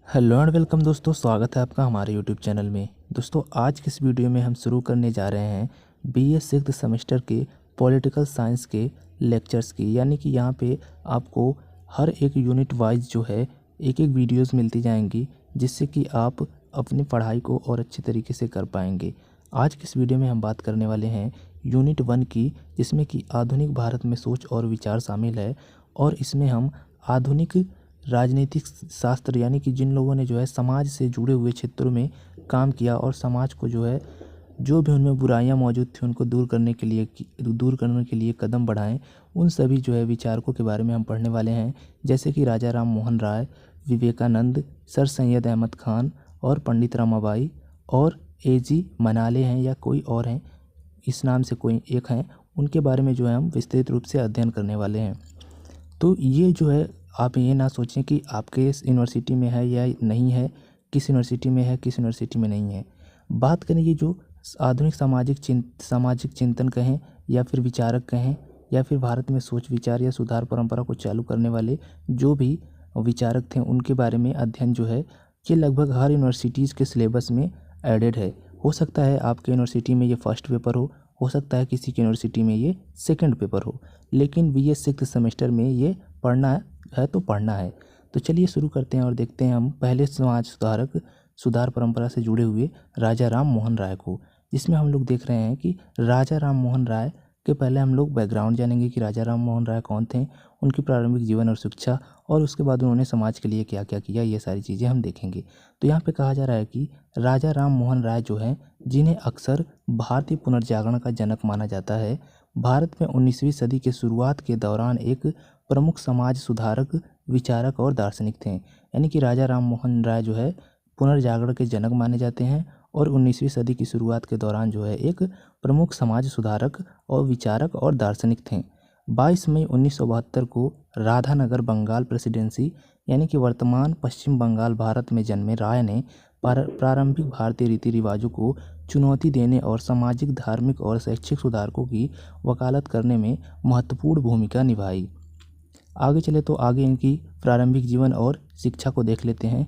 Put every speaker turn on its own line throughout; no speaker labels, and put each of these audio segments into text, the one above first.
Hello and welcome दोस्तों, स्वागत है आपका हमारे यूट्यूब चैनल में। दोस्तों आज की इस वीडियो में हम शुरू करने जा रहे हैं बीए सिक्स्थ सेमेस्टर के पॉलिटिकल साइंस के लेक्चर्स की। यानी कि यहाँ पे आपको हर एक यूनिट वाइज जो है एक एक वीडियोस मिलती जाएंगी, जिससे कि आप अपनी पढ़ाई को और अच्छे तरीके से कर पाएंगे। आज की इस वीडियो में हम बात करने वाले हैं यूनिट 1 की, जिसमें कि आधुनिक भारत में सोच और विचार शामिल है। और इसमें हम आधुनिक राजनीतिक शास्त्र यानी कि जिन लोगों ने जो है समाज से जुड़े हुए क्षेत्रों में काम किया और समाज को जो है जो भी उनमें बुराइयां मौजूद थी उनको दूर करने के लिए कदम बढ़ाएं, उन सभी जो है विचारकों के बारे में हम पढ़ने वाले हैं। जैसे कि राजा राम मोहन राय, विवेकानंद, सर सैयद अहमद खान और पंडित रमाबाई और एजी मनाले हैं या कोई और हैं, इस नाम से कोई एक हैं, उनके बारे में जो है हम विस्तृत रूप से अध्ययन करने वाले हैं। तो ये जो है आप ये ना सोचें कि आपके इस यूनिवर्सिटी में है या नहीं है, किस यूनिवर्सिटी में है किस यूनिवर्सिटी में नहीं है। बात करें ये जो आधुनिक सामाजिक चिंतन कहें या फिर विचारक कहें या फिर भारत में सोच विचार या सुधार परंपरा को चालू करने वाले जो भी विचारक थे, उनके बारे में अध्ययन जो है ये लगभग हर यूनिवर्सिटीज़ के सिलेबस में एडेड है। हो सकता है आपके यूनिवर्सिटी में ये फर्स्ट पेपर हो सकता है किसी की यूनिवर्सिटी में ये सेकंड पेपर हो, लेकिन बीए सिक्स्थ सेमेस्टर में ये पढ़ना है तो पढ़ना है। तो चलिए शुरू करते हैं और देखते हैं हम पहले समाज सुधार परंपरा से जुड़े हुए राजा राम मोहन राय को, जिसमें हम लोग देख रहे हैं कि राजा राम मोहन राय के पहले हम लोग बैकग्राउंड जानेंगे कि राजा राम मोहन राय कौन थे, उनकी प्रारंभिक जीवन और शिक्षा, और उसके बाद उन्होंने समाज के लिए क्या क्या किया, ये सारी चीज़ें हम देखेंगे। तो यहाँ पे कहा जा रहा है कि राजा राम मोहन राय जो हैं, जिन्हें अक्सर भारतीय पुनर्जागरण का जनक माना जाता है, भारत में 19वीं सदी के शुरुआत के दौरान एक प्रमुख समाज सुधारक, विचारक और दार्शनिक थे। यानी कि राजा राम मोहन राय जो है पुनर्जागरण के जनक माने जाते हैं और 19वीं सदी की शुरुआत के दौरान जो है एक प्रमुख समाज सुधारक और विचारक और दार्शनिक थे। 22 मई 1972 को राधानगर बंगाल प्रेसिडेंसी यानी कि वर्तमान पश्चिम बंगाल भारत में जन्मे राय ने प्रारंभिक भारतीय रीति रिवाजों को चुनौती देने और सामाजिक, धार्मिक और शैक्षिक सुधारकों की वकालत करने में महत्वपूर्ण भूमिका निभाई। आगे चले तो आगे इनकी प्रारंभिक जीवन और शिक्षा को देख लेते हैं।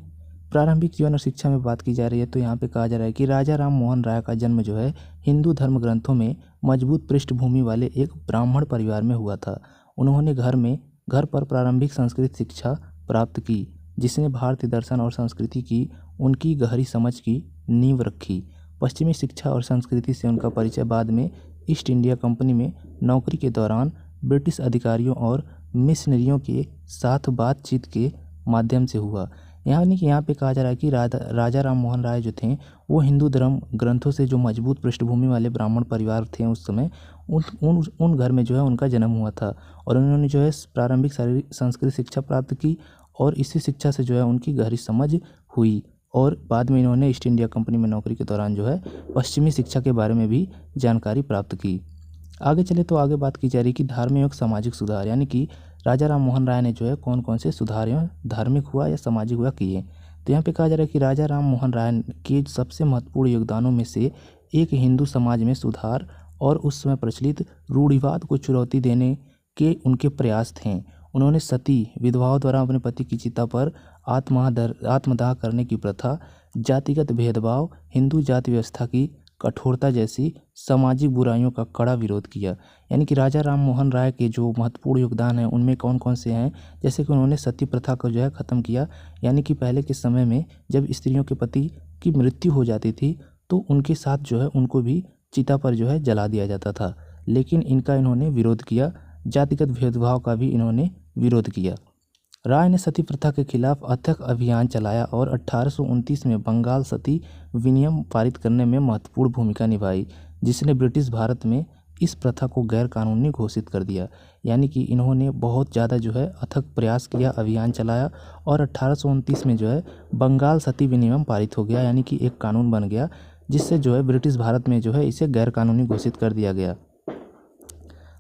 प्रारंभिक जीवन और शिक्षा में बात की जा रही है तो यहाँ पे कहा जा रहा है कि राजा राम मोहन राय का जन्म जो है हिंदू धर्म ग्रंथों में मजबूत पृष्ठभूमि वाले एक ब्राह्मण परिवार में हुआ था। उन्होंने घर पर प्रारंभिक संस्कृत शिक्षा प्राप्त की, जिसने भारतीय दर्शन और संस्कृति की उनकी गहरी समझ की नींव रखी। पश्चिमी शिक्षा और संस्कृति से उनका परिचय बाद में ईस्ट इंडिया कंपनी में नौकरी के दौरान ब्रिटिश अधिकारियों और मिशनरियों के साथ बातचीत के माध्यम से हुआ। यानी कि यहाँ पे कहा जा रहा है कि राजा राम मोहन राय जो थे वो हिंदू धर्म ग्रंथों से जो मजबूत पृष्ठभूमि वाले ब्राह्मण परिवार थे उस समय, उन घर में जो है उनका जन्म हुआ था और उन्होंने जो है प्रारंभिक संस्कृत शिक्षा प्राप्त की और इसी शिक्षा से जो है उनकी गहरी समझ हुई और बाद में इन्होंने ईस्ट इंडिया कंपनी में नौकरी के दौरान जो है पश्चिमी शिक्षा के बारे में भी जानकारी प्राप्त की। आगे चले तो आगे बात की जा रही कि धार्मिक और सामाजिक सुधार, यानी कि राजा राम मोहन राय ने जो है कौन कौन से सुधार धार्मिक हुआ या सामाजिक हुआ किए। तो यहाँ पे कहा जा रहा है कि राजा राम मोहन राय के सबसे महत्वपूर्ण योगदानों में से एक हिंदू समाज में सुधार और उस समय प्रचलित रूढ़िवाद को चुनौती देने के उनके प्रयास थे। उन्होंने सती विधवाओं द्वारा अपने पति की चिता पर आत्मदाह करने की प्रथा, जातिगत भेदभाव, हिंदू जाति व्यवस्था की कठोरता जैसी सामाजिक बुराइयों का कड़ा विरोध किया। यानी कि राजा राम मोहन राय के जो महत्वपूर्ण योगदान है उनमें कौन कौन से हैं, जैसे कि उन्होंने सती प्रथा को जो है ख़त्म किया। यानी कि पहले के समय में जब स्त्रियों के पति की मृत्यु हो जाती थी तो उनके साथ जो है उनको भी चिता पर जो है जला दिया जाता था, लेकिन इनका इन्होंने विरोध किया। जातिगत भेदभाव का भी इन्होंने विरोध किया। राय ने सती प्रथा के खिलाफ अथक अभियान चलाया और 1829 में बंगाल सती विनियम पारित करने में महत्वपूर्ण भूमिका निभाई, जिसने ब्रिटिश भारत में इस प्रथा को गैर कानूनी घोषित कर दिया। यानी कि इन्होंने बहुत ज़्यादा जो है अथक प्रयास किया, अभियान चलाया और 1829 में जो है बंगाल सती विनियम पारित हो गया, यानी कि एक कानून बन गया जिससे जो है ब्रिटिश भारत में जो है इसे गैर कानूनी घोषित कर दिया गया।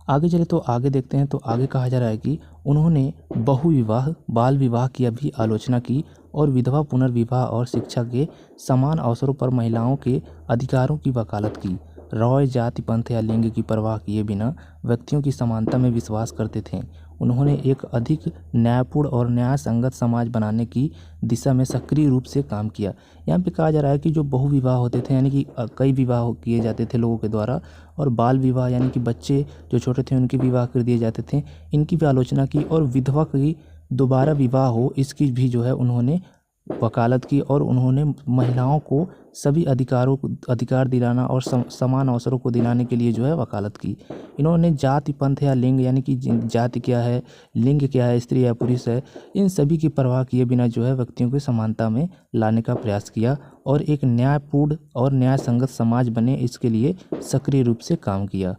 आगे चले तो आगे देखते हैं तो आगे कहा जा रहा है कि उन्होंने बहुविवाह, बाल विवाह की भी आलोचना की और विधवा पुनर्विवाह और शिक्षा के समान अवसरों पर महिलाओं के अधिकारों की वकालत की। रॉय जाति, पंथ या लिंग की परवाह किए बिना व्यक्तियों की समानता में विश्वास करते थे। उन्होंने एक अधिक न्यायपूर्ण और न्याय संगत समाज बनाने की दिशा में सक्रिय रूप से काम किया। यहाँ पे कहा जा रहा है कि जो बहुविवाह होते थे, यानी कि कई विवाह किए जाते थे लोगों के द्वारा, और बाल विवाह यानी कि बच्चे जो छोटे थे उनके विवाह कर दिए जाते थे, इनकी भी आलोचना की। और विधवा की दोबारा विवाह हो, इसकी भी जो है उन्होंने वकालत की। और उन्होंने महिलाओं को सभी अधिकार दिलाना और समान अवसरों को दिलाने के लिए जो है वकालत की। इन्होंने जाति, पंथ या लिंग, यानी कि जाति क्या है, लिंग क्या है, स्त्री या पुरुष है, इन सभी की परवाह किए बिना जो है व्यक्तियों को समानता में लाने का प्रयास किया और एक न्यायपूर्ण और न्याय संगत समाज बने, इसके लिए सक्रिय रूप से काम किया।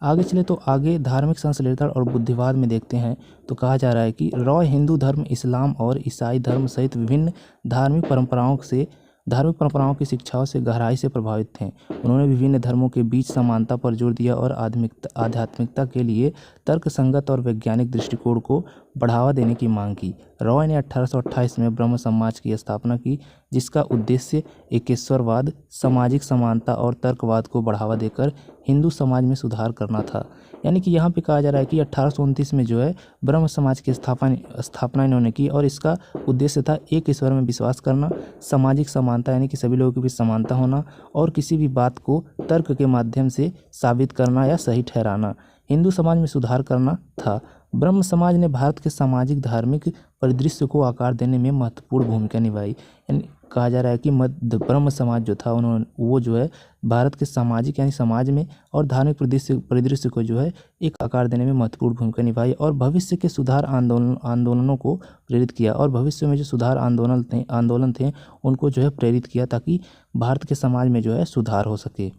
आगे चले तो आगे धार्मिक संश्लेषण और बुद्धिवाद में देखते हैं तो कहा जा रहा है कि रॉय हिंदू धर्म, इस्लाम और ईसाई धर्म सहित विभिन्न धार्मिक परंपराओं की शिक्षाओं से गहराई से प्रभावित थे। उन्होंने विभिन्न धर्मों के बीच समानता पर जोर दिया और आध्यात्मिकता के लिए तर्कसंगत और वैज्ञानिक दृष्टिकोण को बढ़ावा देने की मांग की। रॉय ने 1828 में ब्रह्म समाज की स्थापना की, जिसका उद्देश्य एकेश्वरवाद, सामाजिक समानता और तर्कवाद को बढ़ावा देकर हिंदू समाज में सुधार करना था। यानी कि यहाँ पे कहा जा रहा है कि 1829 में जो है ब्रह्म समाज की स्थापना इन्होंने की और इसका उद्देश्य था एक ईश्वर में विश्वास करना, सामाजिक समानता यानी कि सभी लोगों के बीच समानता होना और किसी भी बात को तर्क के माध्यम से साबित करना या सही ठहराना, हिंदू समाज में सुधार करना था। ब्रह्म समाज ने भारत के सामाजिक धार्मिक परिदृश्य को आकार देने में महत्वपूर्ण भूमिका निभाई। यानी कहा जा रहा है कि ब्रह्म समाज जो था वो जो है भारत के सामाजिक यानी समाज में और धार्मिक परिदृश्य को जो है एक आकार देने में महत्वपूर्ण भूमिका निभाई और भविष्य के सुधार आंदोलनों को प्रेरित किया और भविष्य में जो सुधार आंदोलन थे उनको जो है प्रेरित किया ताकि भारत के समाज में जो है सुधार हो सके।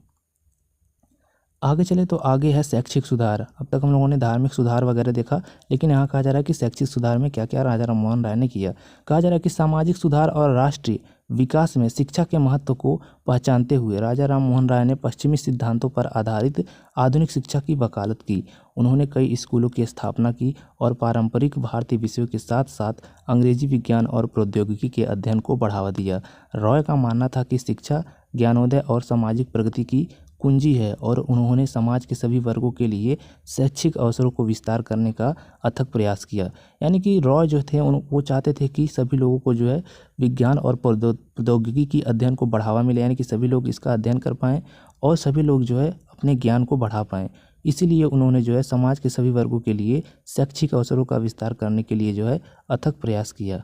आगे चले तो आगे है शैक्षिक सुधार। अब तक हम लोगों ने धार्मिक सुधार वगैरह देखा, लेकिन यहाँ कहा जा रहा है कि शैक्षिक सुधार में क्या क्या राजा राममोहन राय ने किया। कहा जा रहा है कि सामाजिक सुधार और राष्ट्रीय विकास में शिक्षा के महत्व को पहचानते हुए राजा राममोहन राय ने पश्चिमी सिद्धांतों पर आधारित आधुनिक शिक्षा की वकालत की। उन्होंने कई स्कूलों की स्थापना की और पारंपरिक भारतीय विषयों के साथ साथ अंग्रेजी, विज्ञान और प्रौद्योगिकी के अध्ययन को बढ़ावा दिया। रॉय का मानना था कि शिक्षा ज्ञानोदय और सामाजिक प्रगति की कुंजी है और उन्होंने समाज के सभी वर्गों के लिए शैक्षिक अवसरों को विस्तार करने का अथक प्रयास किया। यानी कि रॉय जो थे वो चाहते थे कि सभी लोगों को जो है विज्ञान और प्रौद्योगिकी की अध्ययन को बढ़ावा मिले, यानी कि सभी लोग इसका अध्ययन कर पाएँ और सभी लोग जो है अपने ज्ञान को बढ़ा पाएँ। इसीलिए उन्होंने जो है समाज के सभी वर्गों के लिए शैक्षिक अवसरों का विस्तार करने के लिए जो है अथक प्रयास किया।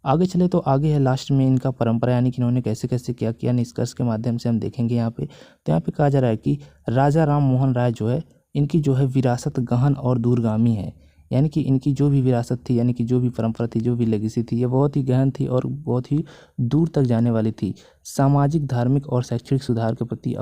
आगे चले तो आगे है लास्ट में इनका परंपरा, यानी कि इन्होंने कैसे कैसे क्या किया, निष्कर्ष के माध्यम से हम देखेंगे यहाँ पे। तो यहाँ पे कहा जा रहा है कि राजा राममोहन राय जो है इनकी जो है विरासत गहन और दूरगामी है। यानी कि इनकी जो भी विरासत थी, यानी कि जो भी परंपरा थी, जो भी लेगेसी थी, ये बहुत ही गहन थी और बहुत ही दूर तक जाने वाली थी। सामाजिक, धार्मिक और शैक्षणिक सुधार के प्रति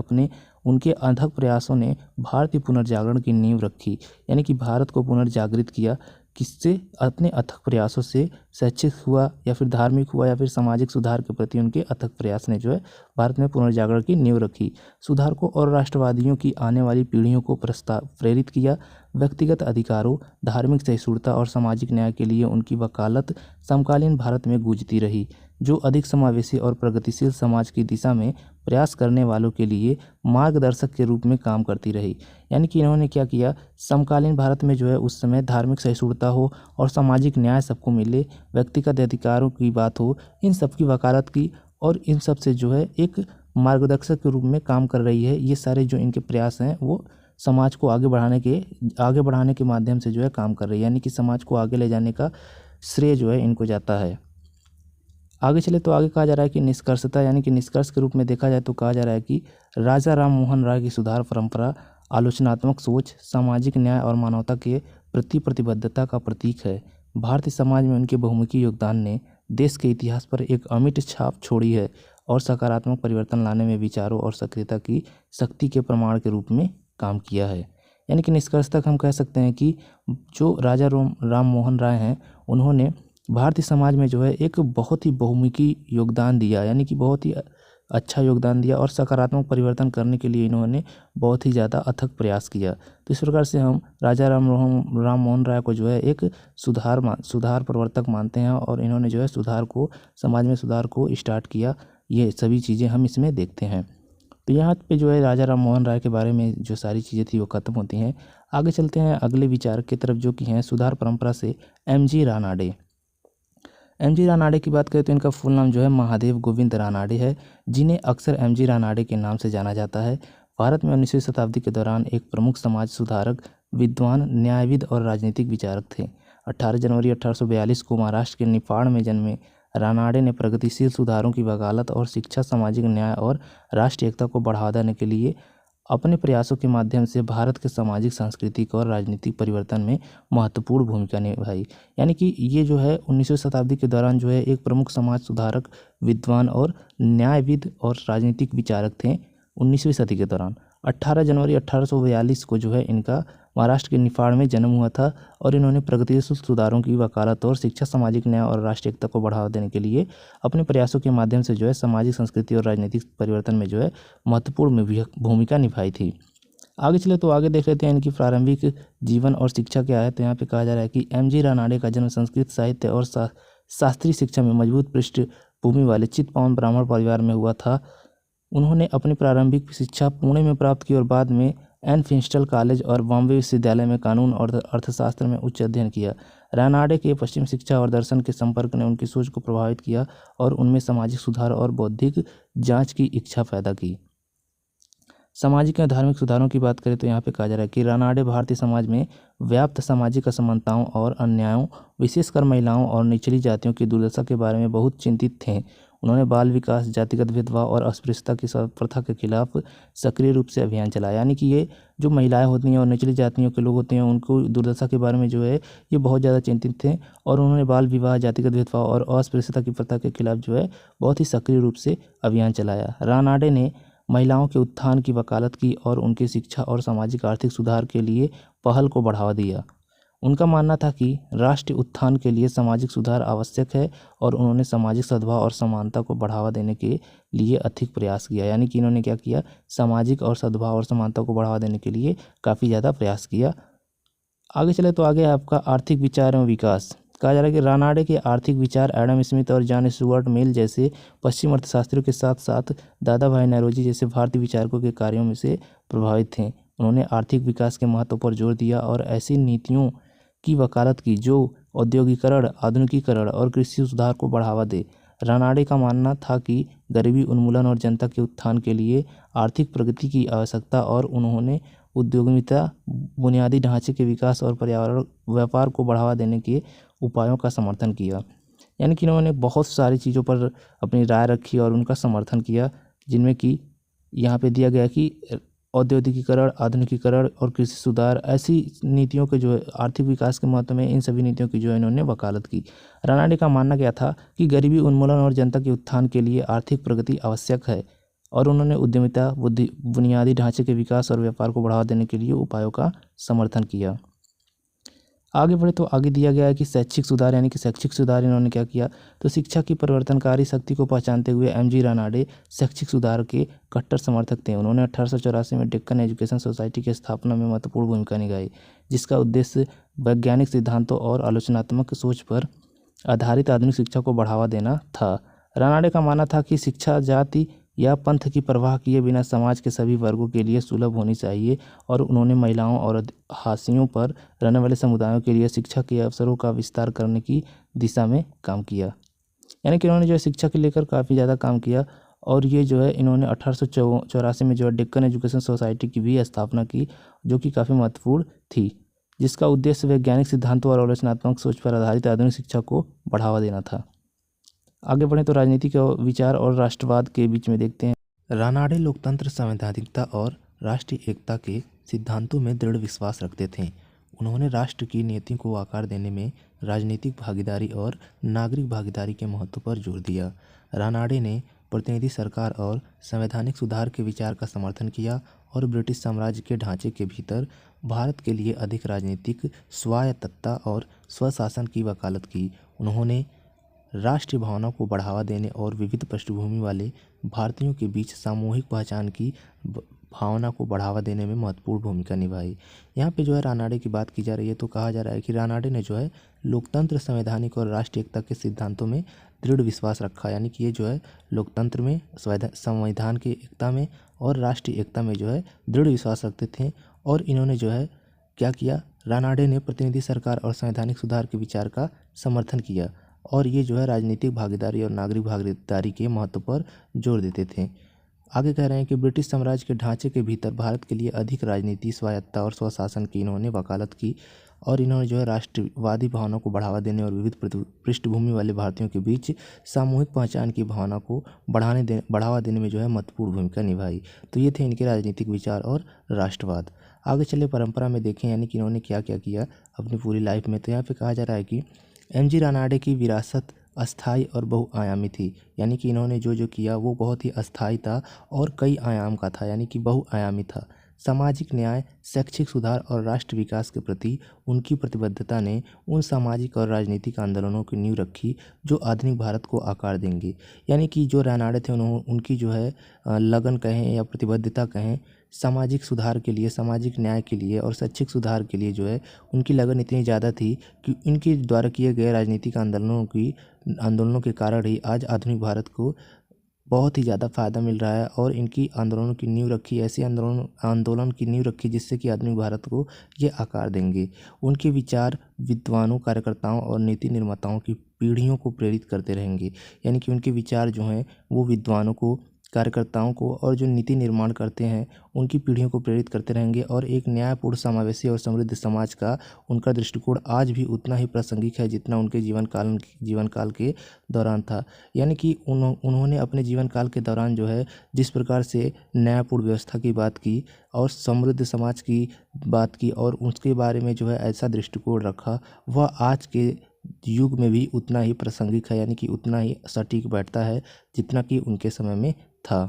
उनके अथक प्रयासों ने भारतीय पुनर्जागरण की नींव रखी। यानी कि भारत को पुनर्जागृत किया, किससे? अपने अथक प्रयासों से। शैक्षिक हुआ या फिर धार्मिक हुआ या फिर सामाजिक सुधार के प्रति उनके अथक प्रयास ने जो है भारत में पुनर्जागरण की नींव रखी। सुधारकों और राष्ट्रवादियों की आने वाली पीढ़ियों को प्रेरित किया। व्यक्तिगत अधिकारों, धार्मिक सहिष्णुता और सामाजिक न्याय के लिए उनकी वकालत समकालीन भारत में गूंजती रही, जो अधिक समावेशी और प्रगतिशील समाज की दिशा में प्रयास करने वालों के लिए मार्गदर्शक के रूप में काम करती रही। यानी कि इन्होंने क्या किया, समकालीन भारत में जो है उस समय धार्मिक सहिष्णुता हो और सामाजिक न्याय सबको मिले, व्यक्तिगत अधिकारों की बात हो, इन सब की वकालत की और इन सब से जो है एक मार्गदर्शक के रूप में काम कर रही है। ये सारे जो इनके प्रयास हैं वो समाज को आगे बढ़ाने के माध्यम से जो है काम कर रही है, यानी कि समाज को आगे ले जाने का श्रेय जो है इनको जाता है। आगे चले तो आगे कहा जा रहा है कि निष्कर्षता, यानी कि निष्कर्ष के रूप में देखा जाए तो कहा जा रहा है कि राजा राममोहन राय की सुधार परंपरा आलोचनात्मक सोच, सामाजिक न्याय और मानवता के प्रति प्रतिबद्धता का प्रतीक है। भारतीय समाज में उनके बहुमुखी योगदान ने देश के इतिहास पर एक अमिट छाप छोड़ी है और सकारात्मक परिवर्तन लाने में विचारों और सक्रियता की शक्ति के प्रमाण के रूप में काम किया है। यानी कि निष्कर्ष तक हम कह सकते हैं कि जो राजा राममोहन राय हैं उन्होंने भारतीय समाज में जो है एक बहुत ही बहुमुखी योगदान दिया, यानी कि बहुत ही अच्छा योगदान दिया और सकारात्मक परिवर्तन करने के लिए इन्होंने बहुत ही ज़्यादा अथक प्रयास किया। तो इस प्रकार से हम राजा राममोहन राय को जो है एक सुधार प्रवर्तक मानते हैं और इन्होंने जो है समाज में सुधार को स्टार्ट किया। ये सभी चीज़ें हम इसमें देखते हैं। तो यहाँ पे जो है राजा राममोहन राय के बारे में जो सारी चीज़ें थी वो ख़त्म होती हैं। आगे चलते हैं अगले विचार की तरफ, जो कि हैं सुधार परंपरा से एम.जी. रानाडे। एम.जी. रानाडे की बात करें तो इनका फुल नाम जो है महादेव गोविंद रानाडे है, जिन्हें अक्सर एम.जी. रानाडे के नाम से जाना जाता है। भारत में 19वीं शताब्दी के दौरान एक प्रमुख समाज सुधारक, विद्वान, न्यायविद और राजनीतिक विचारक थे। 18 जनवरी 1842 को महाराष्ट्र के निफाड़ में जन्मे रानाडे ने प्रगतिशील सुधारों की वकालत और शिक्षा, सामाजिक न्याय और राष्ट्रीय एकता को बढ़ावा देने के लिए अपने प्रयासों के माध्यम से भारत के सामाजिक, सांस्कृतिक और राजनीतिक परिवर्तन में महत्वपूर्ण भूमिका निभाई। यानी कि ये जो है 19वीं शताब्दी के दौरान जो है एक प्रमुख समाज सुधारक, विद्वान और न्यायविद और राजनीतिक विचारक थे 19वीं सदी के दौरान। 18 जनवरी 1842 को जो है इनका महाराष्ट्र के निफाड़ में जन्म हुआ था और इन्होंने प्रगतिशील सुधारों की वकालत और शिक्षा, सामाजिक न्याय और राष्ट्रीय एकता को बढ़ावा देने के लिए अपने प्रयासों के माध्यम से जो है सामाजिक, संस्कृति और राजनीतिक परिवर्तन में जो है महत्वपूर्ण भूमिका निभाई थी। आगे चले तो आगे देख लेते हैं इनकी प्रारंभिक जीवन और शिक्षा क्या है। तो यहाँ पे कहा जा रहा है कि एम.जी. रानाडे का जन्म संस्कृत साहित्य और शास्त्रीय शिक्षा में मजबूत पृष्ठभूमि वाले चित्पावन ब्राह्मण परिवार में हुआ था। उन्होंने अपनी प्रारंभिक शिक्षा पुणे में प्राप्त की और बाद में एन फिंस्टल कॉलेज और बॉम्बे विश्वविद्यालय में कानून और अर्थशास्त्र में उच्च अध्ययन किया। रानाडे के पश्चिम शिक्षा और दर्शन के संपर्क ने उनकी सोच को प्रभावित किया और उनमें सामाजिक सुधार और बौद्धिक जांच की इच्छा पैदा की। सामाजिक और धार्मिक सुधारों की बात करें तो यहाँ पे कहा जा रहा है कि रानाडे भारतीय समाज में व्याप्त सामाजिक असमानताओं और अन्यायों, विशेषकर महिलाओं और निचली जातियों की दुर्दशा के बारे में बहुत चिंतित थे। उन्होंने बाल विकास, जातिगत भेदभाव और अस्पृश्यता की प्रथा के खिलाफ सक्रिय रूप से अभियान चलाया। यानी कि ये जो महिलाएं होती हैं और निचली जातियों के लोग होते हैं, उनको दुर्दशा के बारे में जो है ये बहुत ज़्यादा चिंतित थे और उन्होंने बाल विवाह, जातिगत भेदभाव और अस्पृश्यता की प्रथा के खिलाफ जो है बहुत ही सक्रिय रूप से अभियान चलाया। रानाडे ने महिलाओं के उत्थान की वकालत की और उनकी शिक्षा और सामाजिक आर्थिक सुधार के लिए पहल को बढ़ावा दिया। उनका मानना था कि राष्ट्रीय उत्थान के लिए सामाजिक सुधार आवश्यक है और उन्होंने सामाजिक सद्भाव और समानता को बढ़ावा देने के लिए अधिक प्रयास किया। यानी कि इन्होंने क्या किया, सामाजिक और सद्भाव और समानता को बढ़ावा देने के लिए काफ़ी ज़्यादा प्रयास किया। आगे चले तो आगे आपका आर्थिक विचार एवं विकास। कहा जा रहा है कि रानाडे के आर्थिक विचार एडम स्मिथ और जॉन स्टुअर्ट मिल जैसे पश्चिमी अर्थशास्त्रियों के साथ साथ दादा भाई नौरोजी जैसे भारतीय विचारकों के कार्यों में से प्रभावित थे। उन्होंने आर्थिक विकास के महत्व पर जोर दिया और ऐसी नीतियों की वकालत की जो औद्योगिकरण, आधुनिकीकरण और कृषि सुधार को बढ़ावा दे। रानाडे का मानना था कि गरीबी उन्मूलन और जनता के उत्थान के लिए आर्थिक प्रगति की आवश्यकता और उन्होंने उद्यमिता, बुनियादी ढांचे के विकास और पर्यावरण व्यापार को बढ़ावा देने के उपायों का समर्थन किया। यानी कि इन्होंने बहुत सारी चीज़ों पर अपनी राय रखी और उनका समर्थन किया, जिनमें कि यहाँ पे दिया गया कि औद्योगिकीकरण, आधुनिकीकरण और कृषि सुधार, ऐसी नीतियों के जो आर्थिक विकास के महत्व में इन सभी नीतियों की जो इन्होंने वकालत की। रानाडे का मानना क्या था कि गरीबी उन्मूलन और जनता के उत्थान के लिए आर्थिक प्रगति आवश्यक है और उन्होंने उद्यमिता, बुनियादी ढांचे के विकास और व्यापार को बढ़ावा देने के लिए उपायों का समर्थन किया। आगे बढ़े तो आगे दिया गया है कि शैक्षिक सुधार, यानी कि शैक्षिक सुधार इन्होंने क्या किया, तो शिक्षा की परिवर्तनकारी शक्ति को पहचानते हुए एम.जी. रानाडे शैक्षिक सुधार के कट्टर समर्थक थे। उन्होंने 1884 में डेक्कन एजुकेशन सोसाइटी की स्थापना में महत्वपूर्ण भूमिका निभाई, जिसका उद्देश्य वैज्ञानिक सिद्धांतों और आलोचनात्मक सोच पर आधारित आधुनिक शिक्षा को बढ़ावा देना था। रानाडे का मानना था कि शिक्षा जाति या पंथ की परवाह किए बिना समाज के सभी वर्गों के लिए सुलभ होनी चाहिए और उन्होंने महिलाओं और हाशियों पर रहने वाले समुदायों के लिए शिक्षा के अवसरों का विस्तार करने की दिशा में काम किया। यानी कि इन्होंने जो है शिक्षा के लेकर काफ़ी ज़्यादा काम किया और ये जो है इन्होंने 1884 में जो है डेक्कन एजुकेशन सोसाइटी की भी स्थापना की, जो कि काफ़ी महत्वपूर्ण थी, जिसका उद्देश्य वैज्ञानिक सिद्धांतों और आलोचनात्मक सोच पर आधारित आधुनिक शिक्षा को बढ़ावा देना था। आगे बढ़ें तो राजनीतिक विचार और राष्ट्रवाद के बीच में देखते हैं। रानाडे लोकतंत्र, संवैधानिकता और राष्ट्रीय एकता के सिद्धांतों में दृढ़ विश्वास रखते थे। उन्होंने राष्ट्र की नीति को आकार देने में राजनीतिक भागीदारी और नागरिक भागीदारी के महत्व पर जोर दिया। रानाडे ने प्रतिनिधि सरकार और संवैधानिक सुधार के विचार का समर्थन किया और ब्रिटिश साम्राज्य के ढांचे के भीतर भारत के लिए अधिक राजनीतिक स्वायत्तता और स्वशासन की वकालत की। उन्होंने राष्ट्रीय भावना को बढ़ावा देने और विविध पृष्ठभूमि वाले भारतीयों के बीच सामूहिक पहचान की भावना को बढ़ावा देने में महत्वपूर्ण भूमिका निभाई। यहाँ पे जो है रानाडे की बात की जा रही है तो कहा जा रहा है कि रानाडे ने जो है लोकतंत्र, संवैधानिक और राष्ट्रीय एकता के सिद्धांतों में दृढ़ विश्वास रखा। यानी कि ये जो है लोकतंत्र में, संविधान की एकता में और राष्ट्रीय एकता में जो है दृढ़ विश्वास रखते थे और इन्होंने जो है क्या किया, रानाडे ने प्रतिनिधि सरकार और संवैधानिक सुधार के विचार का समर्थन किया और ये जो है राजनीतिक भागीदारी और नागरिक भागीदारी के महत्व पर जोर देते थे। आगे कह रहे हैं कि ब्रिटिश साम्राज्य के ढांचे के भीतर भारत के लिए अधिक राजनीति, स्वायत्तता और स्वशासन की इन्होंने वकालत की और इन्होंने जो है राष्ट्रवादी भावना को बढ़ावा देने और विविध पृष्ठभूमि वाले भारतीयों के बीच सामूहिक पहचान की भावना को बढ़ावा देने में जो है महत्वपूर्ण भूमिका निभाई। तो ये थे इनके राजनीतिक विचार और राष्ट्रवाद। आगे चले परंपरा में देखें यानी कि इन्होंने क्या क्या किया अपनी पूरी लाइफ में। तो यहाँ पे कहा जा रहा है कि एमजी रानाडे की विरासत अस्थाई और बहुआयामी थी, यानी कि इन्होंने जो जो किया वो बहुत ही अस्थाई था और कई आयाम का था, यानी कि बहुआयामी था। सामाजिक न्याय, शैक्षिक सुधार और राष्ट्र विकास के प्रति उनकी प्रतिबद्धता ने उन सामाजिक और राजनीतिक आंदोलनों की नींव रखी जो आधुनिक भारत को आकार देंगे। यानी कि जो रानाडे थे उनकी जो है लगन कहें या प्रतिबद्धता कहें सामाजिक सुधार के लिए, सामाजिक न्याय के लिए और शैक्षिक सुधार के लिए जो है उनकी लगन इतनी ज़्यादा थी कि इनके द्वारा किए गए राजनीतिक आंदोलनों के कारण ही आज आधुनिक भारत को बहुत ही ज़्यादा फ़ायदा मिल रहा है और इनकी आंदोलनों की नींव रखी, ऐसी आंदोलन की नींव रखी जिससे कि आधुनिक भारत को ये आकार देंगे। उनके विचार विद्वानों, कार्यकर्ताओं और नीति निर्माताओं की पीढ़ियों को प्रेरित करते रहेंगे। यानी कि उनके विचार जो हैं वो विद्वानों को, कार्यकर्ताओं को और जो नीति निर्माण करते हैं उनकी पीढ़ियों को प्रेरित करते रहेंगे और एक न्यायपूर्ण, समावेशी और समृद्ध समाज का उनका दृष्टिकोण आज भी उतना ही प्रासंगिक है जितना उनके जीवन काल के दौरान था। यानी कि उन्होंने अपने जीवन काल के दौरान जो है जिस प्रकार से न्यायपूर्ण व्यवस्था की बात की और समृद्ध समाज की बात की और उसके बारे में जो है ऐसा दृष्टिकोण रखा, वह आज के युग में भी उतना ही प्रासंगिक है, यानी कि उतना ही सटीक बैठता है जितना कि उनके समय में था।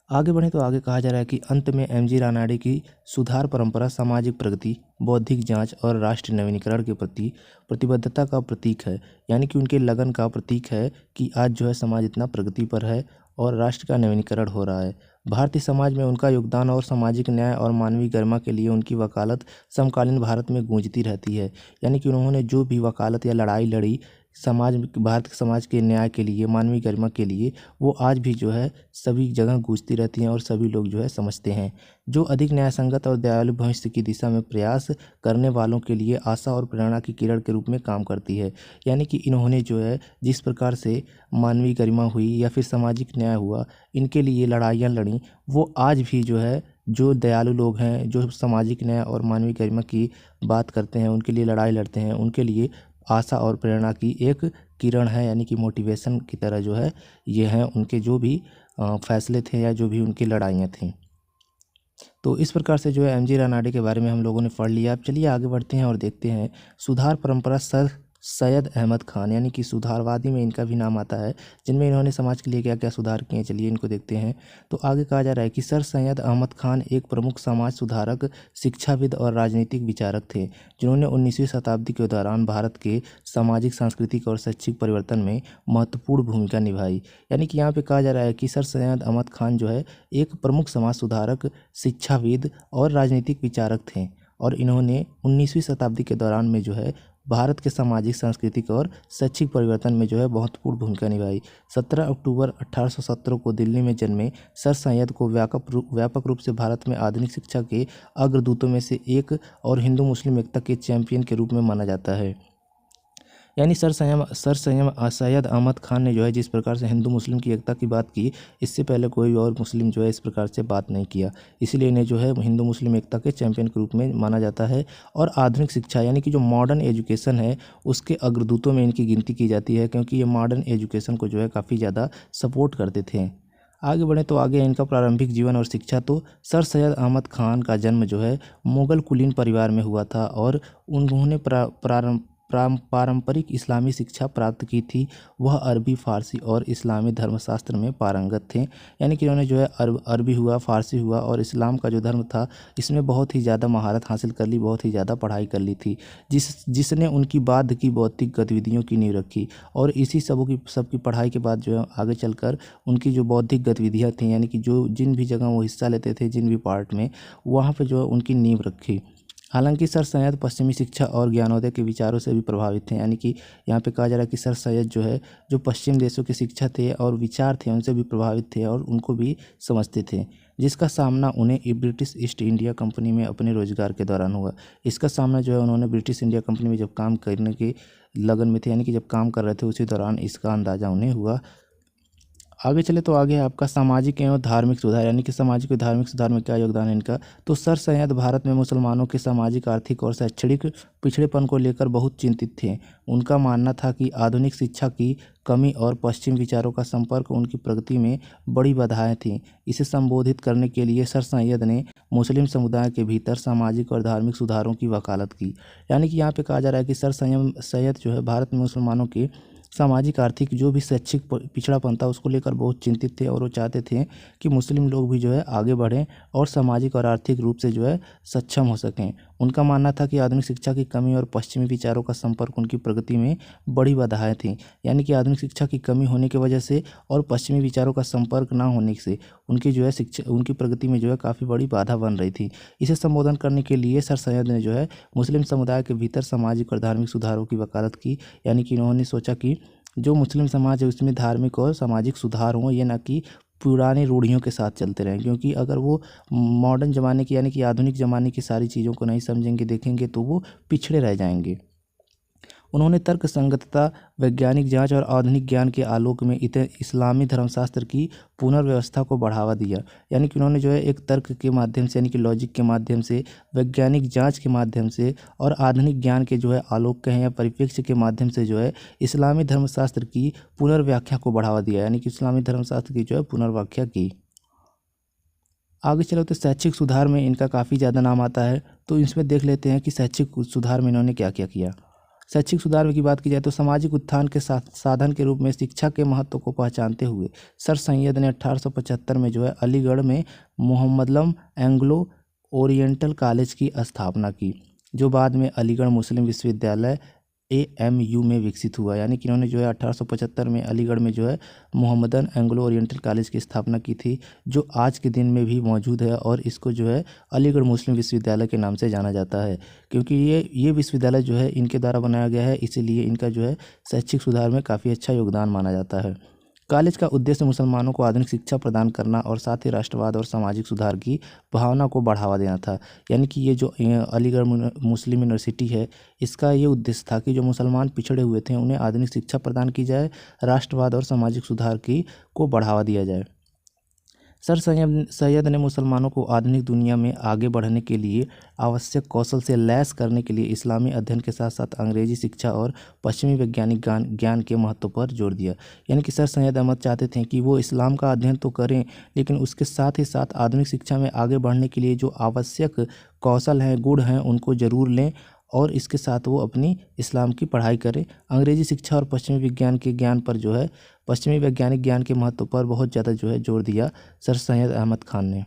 आगे बढ़े तो आगे कहा जा रहा है कि अंत में एमजी रानाडे की सुधार परंपरा सामाजिक प्रगति, बौद्धिक जांच और राष्ट्र नवीनीकरण के प्रति प्रतिबद्धता का प्रतीक है। यानी कि उनके लगन का प्रतीक है कि आज जो है समाज इतना प्रगति पर है और राष्ट्र का नवीनीकरण हो रहा है। भारतीय समाज में उनका योगदान और सामाजिक न्याय और मानवीय गरिमा के लिए उनकी वकालत समकालीन भारत में गूंजती रहती है। यानी कि उन्होंने जो भी वकालत या लड़ाई लड़ी भारत के समाज के न्याय के लिए, मानवीय गरिमा के लिए, वो आज भी जो है सभी जगह गूंजती रहती हैं और सभी लोग जो है समझते हैं। जो अधिक न्यायसंगत और दयालु भविष्य की दिशा में प्रयास करने वालों के लिए आशा और प्रेरणा की किरण के रूप में काम करती है। यानी कि इन्होंने जो है जिस प्रकार से मानवीय गरिमा हुई या फिर सामाजिक न्याय हुआ, इनके लिए लड़ाइयाँ लड़ी, वो आज भी जो है जो दयालु लोग हैं, जो सामाजिक न्याय और मानवीय गरिमा की बात करते हैं, उनके लिए लड़ाई लड़ते हैं, उनके लिए आशा और प्रेरणा की एक किरण है, यानी कि मोटिवेशन की तरह जो है ये हैं उनके जो भी फैसले थे या जो भी उनकी लड़ाइयाँ थीं। तो इस प्रकार से जो है एमजी रानाडे के बारे में हम लोगों ने पढ़ लिया। अब चलिए आगे बढ़ते हैं और देखते हैं सुधार परंपरा सर सैयद अहमद खान, यानी कि सुधारवादी में इनका भी नाम आता है, जिनमें इन्होंने समाज के लिए क्या क्या सुधार किए। चलिए इनको देखते हैं। तो आगे कहा जा रहा है कि सर सैयद अहमद खान एक प्रमुख समाज सुधारक, शिक्षाविद और राजनीतिक विचारक थे जिन्होंने 19वीं शताब्दी के दौरान भारत के सामाजिक, सांस्कृतिक और शैक्षिक परिवर्तन में महत्वपूर्ण भूमिका निभाई। यानी कि यहाँ पे कहा जा रहा है कि सर सैयद अहमद खान जो है एक प्रमुख समाज सुधारक, शिक्षाविद और राजनीतिक विचारक थे और इन्होंने 19वीं शताब्दी के दौरान में जो है भारत के सामाजिक, सांस्कृतिक और शैक्षिक परिवर्तन में जो है महत्वपूर्ण भूमिका निभाई। 17 अक्टूबर 1817 को दिल्ली में जन्मे सर सैयद को व्यापक रूप से भारत में आधुनिक शिक्षा के अग्रदूतों में से एक और हिंदू मुस्लिम एकता के चैंपियन के रूप में माना जाता है। यानी सर सैयद अहमद खान ने जो है जिस प्रकार से हिंदू मुस्लिम की एकता की बात की, इससे पहले कोई और मुस्लिम जो है इस प्रकार से बात नहीं किया, इसीलिए इन्हें जो है हिंदू मुस्लिम एकता के चैंपियन के रूप में माना जाता है। और आधुनिक शिक्षा यानी कि जो मॉडर्न एजुकेशन है उसके अग्रदूतों में इनकी गिनती की जाती है, क्योंकि ये मॉडर्न एजुकेशन को जो है काफ़ी ज़्यादा सपोर्ट करते थे। आगे बढ़े तो आगे इनका प्रारंभिक जीवन और शिक्षा। तो सर सैयद अहमद खान का जन्म जो है मुगल कुलीन परिवार में हुआ था और उन्होंने पारंपरिक इस्लामी शिक्षा प्राप्त की थी। वह अरबी, फ़ारसी और इस्लामी धर्मशास्त्र में पारंगत थे। यानी कि उन्होंने जो है अरबी हुआ, फ़ारसी हुआ और इस्लाम का जो धर्म था इसमें बहुत ही ज़्यादा महारत हासिल कर ली, बहुत ही ज़्यादा पढ़ाई कर ली थी, जिसने उनकी बाद की बौद्धिक गतिविधियों की नींव रखी। और इसी सबकी पढ़ाई के बाद जो है आगे चलकर उनकी जो बौद्धिक गतिविधियाँ थीं, यानी कि जो जिन भी जगह वो हिस्सा लेते थे, जिन भी पार्ट में, वहाँ पर जो है उनकी नींव रखी। हालांकि सर सैयद पश्चिमी शिक्षा और ज्ञानोदय के विचारों से भी प्रभावित थे, यानी कि यहाँ पे कहा जा रहा है कि सर सैयद जो है जो पश्चिम देशों की शिक्षा थे और विचार थे उनसे भी प्रभावित थे और उनको भी समझते थे, जिसका सामना उन्हें ब्रिटिश ईस्ट इंडिया कंपनी में अपने रोजगार के दौरान हुआ। इसका सामना जो है उन्होंने ब्रिटिश इंडिया कंपनी में जब काम करने के लगन में थे, यानी कि जब काम कर रहे थे उसी दौरान इसका अंदाज़ा उन्हें हुआ। आगे चले तो आगे है आपका सामाजिक एवं धार्मिक सुधार, यानी कि सामाजिक और धार्मिक सुधार में क्या योगदान है इनका। तो सर सैयद भारत में मुसलमानों के सामाजिक, आर्थिक और शैक्षणिक पिछड़ेपन को लेकर बहुत चिंतित थे। उनका मानना था कि आधुनिक शिक्षा की कमी और पश्चिम विचारों का संपर्क उनकी प्रगति में बड़ी बाधाएं थीं। इसे संबोधित करने के लिए सर सैयद ने मुस्लिम समुदाय के भीतर सामाजिक और धार्मिक सुधारों की वकालत की। यानी कि यहाँ पे कहा जा रहा है कि सर सैयद जो है भारत में मुसलमानों के सामाजिक, आर्थिक जो भी शैक्षिक पिछड़ापन था उसको लेकर बहुत चिंतित थे और वो चाहते थे कि मुस्लिम लोग भी जो है आगे बढ़ें और सामाजिक और आर्थिक रूप से जो है सक्षम हो सकें। उनका मानना था कि आधुनिक शिक्षा की कमी और पश्चिमी विचारों का संपर्क उनकी प्रगति में बड़ी बाधाएं थीं। यानी कि आधुनिक शिक्षा की कमी होने की वजह से और पश्चिमी विचारों का संपर्क ना होने से उनकी जो है शिक्षा, उनकी प्रगति में जो है काफ़ी बड़ी बाधा बन रही थी। इसे संबोधन करने के लिए सर सैयद ने जो है मुस्लिम समुदाय के भीतर सामाजिक और धार्मिक सुधारों की वकालत की। यानी कि इन्होंने सोचा कि जो मुस्लिम समाज है उसमें धार्मिक और सामाजिक सुधार हों, ये ना कि पुरानी रूढ़ियों के साथ चलते रहें, क्योंकि अगर वो मॉडर्न ज़माने की यानी कि आधुनिक ज़माने की सारी चीज़ों को नहीं समझेंगे, देखेंगे तो वो पिछड़े रह जाएंगे। उन्होंने तर्क संगतता, वैज्ञानिक जांच और आधुनिक ज्ञान के आलोक में इस्लामी धर्मशास्त्र की पुनर्व्यवस्था को बढ़ावा दिया। यानी कि उन्होंने जो है एक तर्क के माध्यम से, यानी कि लॉजिक के माध्यम से, वैज्ञानिक जांच के माध्यम से और आधुनिक ज्ञान के जो है आलोक कहें या परिप्रेक्ष्य के माध्यम से जो है इस्लामी धर्मशास्त्र की पुनर्व्याख्या को बढ़ावा दिया। यानी कि इस्लामी धर्मशास्त्र की जो है पुनर्व्याख्या की। आगे चलो तो शैक्षिक सुधार में इनका काफ़ी ज़्यादा नाम आता है, तो इसमें देख लेते हैं कि शैक्षिक सुधार में इन्होंने क्या क्या किया। शैक्षिक सुधार की बात की जाए तो सामाजिक उत्थान के साधन के रूप में शिक्षा के महत्व को पहचानते हुए सर सैयद ने 1875 में जो है अलीगढ़ में मोहम्मदम एंग्लो ओरिएंटल कॉलेज की स्थापना की, जो बाद में अलीगढ़ मुस्लिम विश्वविद्यालय AMU में विकसित हुआ। यानी कि इन्होंने जो है 1875 में अलीगढ़ में जो है मोहम्मदन एंग्लो ओरिएंटल कॉलेज की स्थापना की थी, जो आज के दिन में भी मौजूद है और इसको जो है अलीगढ़ मुस्लिम विश्वविद्यालय के नाम से जाना जाता है, क्योंकि ये विश्वविद्यालय जो है इनके द्वारा बनाया गया है, इसीलिए इनका जो है शैक्षिक सुधार में काफ़ी अच्छा योगदान माना जाता है। कॉलेज का उद्देश्य मुसलमानों को आधुनिक शिक्षा प्रदान करना और साथ ही राष्ट्रवाद और सामाजिक सुधार की भावना को बढ़ावा देना था। यानी कि ये जो अलीगढ़ मुस्लिम यूनिवर्सिटी है, इसका ये उद्देश्य था कि जो मुसलमान पिछड़े हुए थे उन्हें आधुनिक शिक्षा प्रदान की जाए, राष्ट्रवाद और सामाजिक सुधार को बढ़ावा दिया जाए। सर सैयद ने मुसलमानों को आधुनिक दुनिया में आगे बढ़ने के लिए आवश्यक कौशल से लैस करने के लिए इस्लामी अध्ययन के साथ साथ अंग्रेजी शिक्षा और पश्चिमी वैज्ञानिक ज्ञान के महत्व पर जोर दिया। यानी कि सर सैयद अहमद चाहते थे कि वो इस्लाम का अध्ययन तो करें, लेकिन उसके साथ ही साथ आधुनिक शिक्षा में आगे बढ़ने के लिए जो आवश्यक कौशल हैं, गुण हैं, उनको ज़रूर लें और इसके साथ वो अपनी इस्लाम की पढ़ाई करें। अंग्रेजी शिक्षा और पश्चिमी विज्ञान के ज्ञान पर जो है, पश्चिमी वैज्ञानिक ज्ञान के महत्व पर बहुत ज़्यादा जो है जोर दिया सर सैयद अहमद खान ने।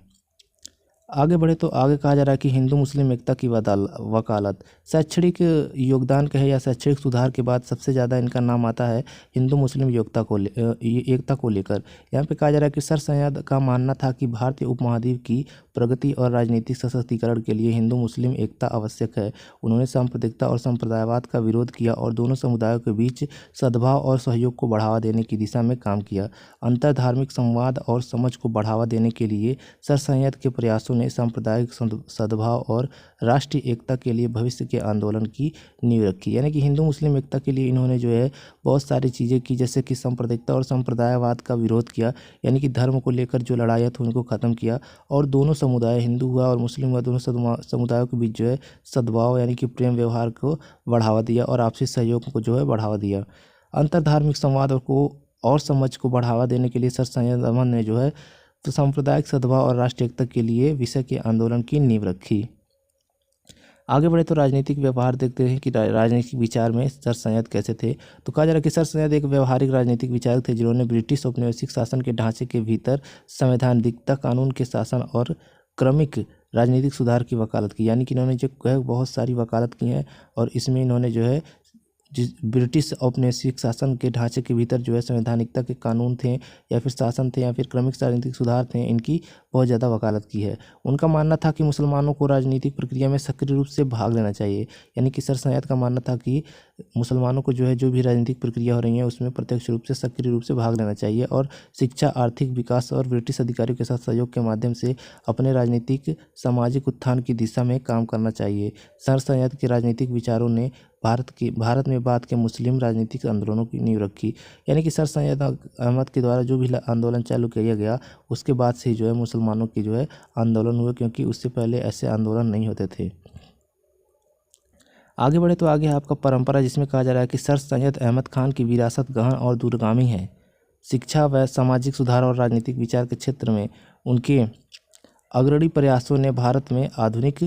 आगे बढ़े तो आगे कहा जा रहा है कि हिंदू मुस्लिम एकता की वकालत। शैक्षणिक योगदान कहे या शैक्षणिक सुधार के बाद सबसे ज़्यादा इनका नाम आता है हिंदू मुस्लिम एकता को लेकर। यहाँ पे कहा जा रहा है कि सर सैयद का मानना था कि भारतीय उपमहाद्वीप की प्रगति और राजनीतिक सशक्तिकरण के लिए हिंदू मुस्लिम एकता आवश्यक है। उन्होंने सांप्रदायिकता और संप्रदायवाद का विरोध किया और दोनों समुदायों के बीच सद्भाव और सहयोग को बढ़ावा देने की दिशा में काम किया। अंतर धार्मिक संवाद और समझ को बढ़ावा देने के लिए सर सैयद के प्रयासों ने सांप्रदायिक सद्भाव और राष्ट्रीय एकता के लिए भविष्य के आंदोलन की नींव रखी। यानी कि हिंदू मुस्लिम एकता के लिए इन्होंने जो है बहुत सारी चीज़ें की, जैसे कि सांप्रदायिकता और संप्रदायवाद का विरोध किया, यानी कि धर्म को लेकर जो लड़ाइयाँ थी उनको ख़त्म किया और दोनों समुदाय, हिंदू हुआ और मुस्लिम हुआ, दोनों समुदायों के बीच जो है सद्भाव यानी कि प्रेम व्यवहार को बढ़ावा दिया और आपसी सहयोग को जो है बढ़ावा दिया। अंतर धार्मिक संवाद और समझ को बढ़ावा देने के लिए सर सैयद अहमद ने जो है तो सांप्रदायिक सद्भाव और राष्ट्रीय एकता के लिए विषय के आंदोलन की नींव रखी। आगे बढ़े तो राजनीतिक व्यवहार देखते हैं कि राजनीतिक विचार में सर सैयद कैसे थे। तो कहा जा रहा है कि सर सैयद एक व्यवहारिक राजनीतिक विचारक थे, जिन्होंने ब्रिटिश औपनिवेशिक शासन के ढांचे के भीतर संवैधानिकता, कानून के शासन और क्रमिक राजनीतिक सुधार की वकालत की। यानी कि इन्होंने जो है बहुत सारी वकालत की हैं और इसमें इन्होंने जो है जिस ब्रिटिश औपनिवेशिक शासन के ढांचे के भीतर जो है संवैधानिकता के कानून थे या फिर शासन थे या फिर क्रमिक राजनीतिक सुधार थे, इनकी बहुत ज़्यादा वकालत की है। उनका मानना था कि मुसलमानों को राजनीतिक प्रक्रिया में सक्रिय रूप से भाग लेना चाहिए, यानी कि सर सैयद का मानना था कि मुसलमानों को जो है जो भी राजनीतिक प्रक्रिया हो रही है उसमें प्रत्यक्ष रूप से सक्रिय रूप से भाग लेना चाहिए और शिक्षा, आर्थिक विकास और ब्रिटिश अधिकारियों के साथ सहयोग के माध्यम से अपने राजनीतिक सामाजिक उत्थान की दिशा में काम करना चाहिए। सर सैयद के राजनीतिक विचारों ने भारत में बाद के मुस्लिम राजनीतिक आंदोलनों की नींव रखी, यानी कि सर सैयद अहमद के द्वारा जो भी आंदोलन चालू किया गया उसके बाद से ही जो है मुसलमानों की जो है आंदोलन हुए, क्योंकि उससे पहले ऐसे आंदोलन नहीं होते थे। आगे बढ़े तो आगे आपका परंपरा, जिसमें कहा जा रहा है कि सर सैयद अहमद खान की विरासत गहन और दूरगामी है। शिक्षा व सामाजिक सुधार और राजनीतिक विचार के क्षेत्र में उनके अग्रणी प्रयासों ने भारत में आधुनिक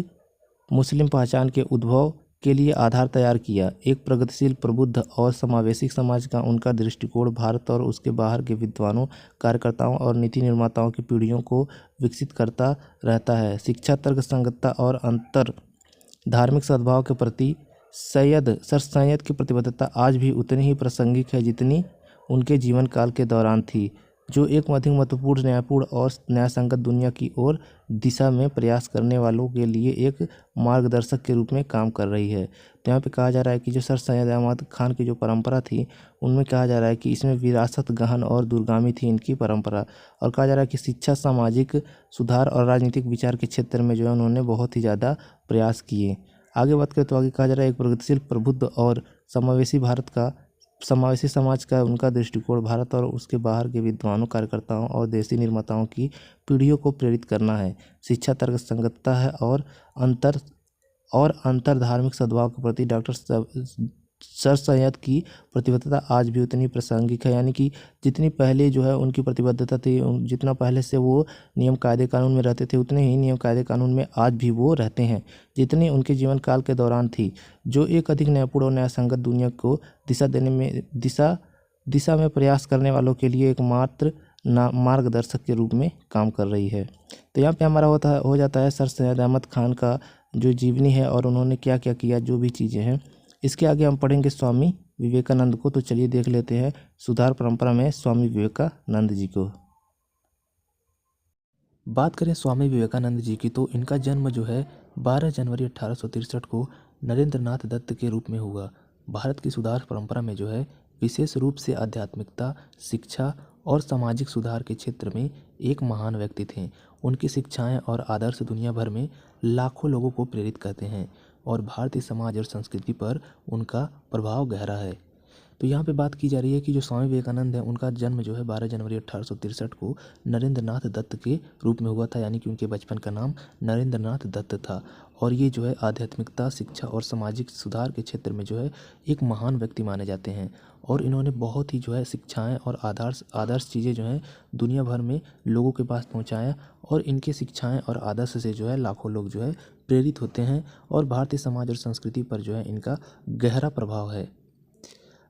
मुस्लिम पहचान के उद्भव के लिए आधार तैयार किया। एक प्रगतिशील, प्रबुद्ध और समावेशी समाज का उनका दृष्टिकोण भारत और उसके बाहर के विद्वानों, कार्यकर्ताओं और नीति निर्माताओं की पीढ़ियों को विकसित करता रहता है। शिक्षा, तर्कसंगतता और अंतर धार्मिक सद्भाव के प्रति सर सैयद की प्रतिबद्धता आज भी उतनी ही प्रासंगिक है जितनी उनके जीवन काल के दौरान थी, जो एक अधिक महत्वपूर्ण, न्यायपूर्ण और न्यायसंगत दुनिया की ओर दिशा में प्रयास करने वालों के लिए एक मार्गदर्शक के रूप में काम कर रही है। तो यहाँ पे कहा जा रहा है कि जो सर सैयद अहमद खान की जो परंपरा थी उनमें कहा जा रहा है कि इसमें विरासत गहन और दूरगामी थी इनकी परंपरा, और कहा जा रहा है कि शिक्षा, सामाजिक सुधार और राजनीतिक विचार के क्षेत्र में जो है उन्होंने बहुत ही ज़्यादा प्रयास किए। आगे बात करें तो आगे कहा जा रहा है एक प्रगतिशील, प्रबुद्ध और समावेशी समाज का उनका दृष्टिकोण भारत और उसके बाहर के विद्वानों, कार्यकर्ताओं और देशी निर्माताओं की पीढ़ियों को प्रेरित करना है। शिक्षा, तर्कसंगतता है और अंतर धार्मिक सद्भाव के प्रति सर सैयद की प्रतिबद्धता आज भी उतनी प्रासंगिक है, यानी कि जितनी पहले जो है उनकी प्रतिबद्धता थी, जितना पहले से वो नियम कायदे कानून में रहते थे उतने ही नियम कायदे कानून में आज भी वो रहते हैं जितनी उनके जीवन काल के दौरान थी, जो एक अधिक न्यायपूर्ण और न्यायसंगत दुनिया को दिशा में प्रयास करने वालों के लिए एकमात्र मार्गदर्शक के रूप में काम कर रही है। तो यहाँ पे हमारा हो जाता है सर सैयद अहमद खान का जो जीवनी है और उन्होंने क्या क्या किया, जो भी चीज़ें हैं। इसके आगे हम पढ़ेंगे स्वामी विवेकानंद को। तो चलिए देख लेते हैं सुधार परंपरा में स्वामी विवेकानंद जी को। बात करें स्वामी विवेकानंद जी की तो इनका जन्म जो है 12 जनवरी 1863 को नरेंद्र नाथ दत्त के रूप में हुआ। भारत की सुधार परंपरा में जो है विशेष रूप से आध्यात्मिकता, शिक्षा और सामाजिक सुधार के क्षेत्र में एक महान व्यक्ति थे। उनकी शिक्षाएं और आदर्श दुनिया भर में लाखों लोगों को प्रेरित करते हैं और भारतीय समाज और संस्कृति पर उनका प्रभाव गहरा है। तो यहाँ पे बात की जा रही है कि जो स्वामी विवेकानंद है उनका जन्म जो है 12 जनवरी 1863 को नरेंद्र नाथ दत्त के रूप में हुआ था, यानी कि उनके बचपन का नाम नरेंद्र नाथ दत्त था। और ये जो है आध्यात्मिकता, शिक्षा और सामाजिक सुधार के क्षेत्र में जो है एक महान व्यक्ति माने जाते हैं और इन्होंने बहुत ही जो है शिक्षाएं और आदर्श चीज़ें जो हैं दुनिया भर में लोगों के पास पहुंचाया और इनके शिक्षाएं और आदर्श से जो है लाखों लोग जो है प्रेरित होते हैं और भारतीय समाज और संस्कृति पर जो है इनका गहरा प्रभाव है।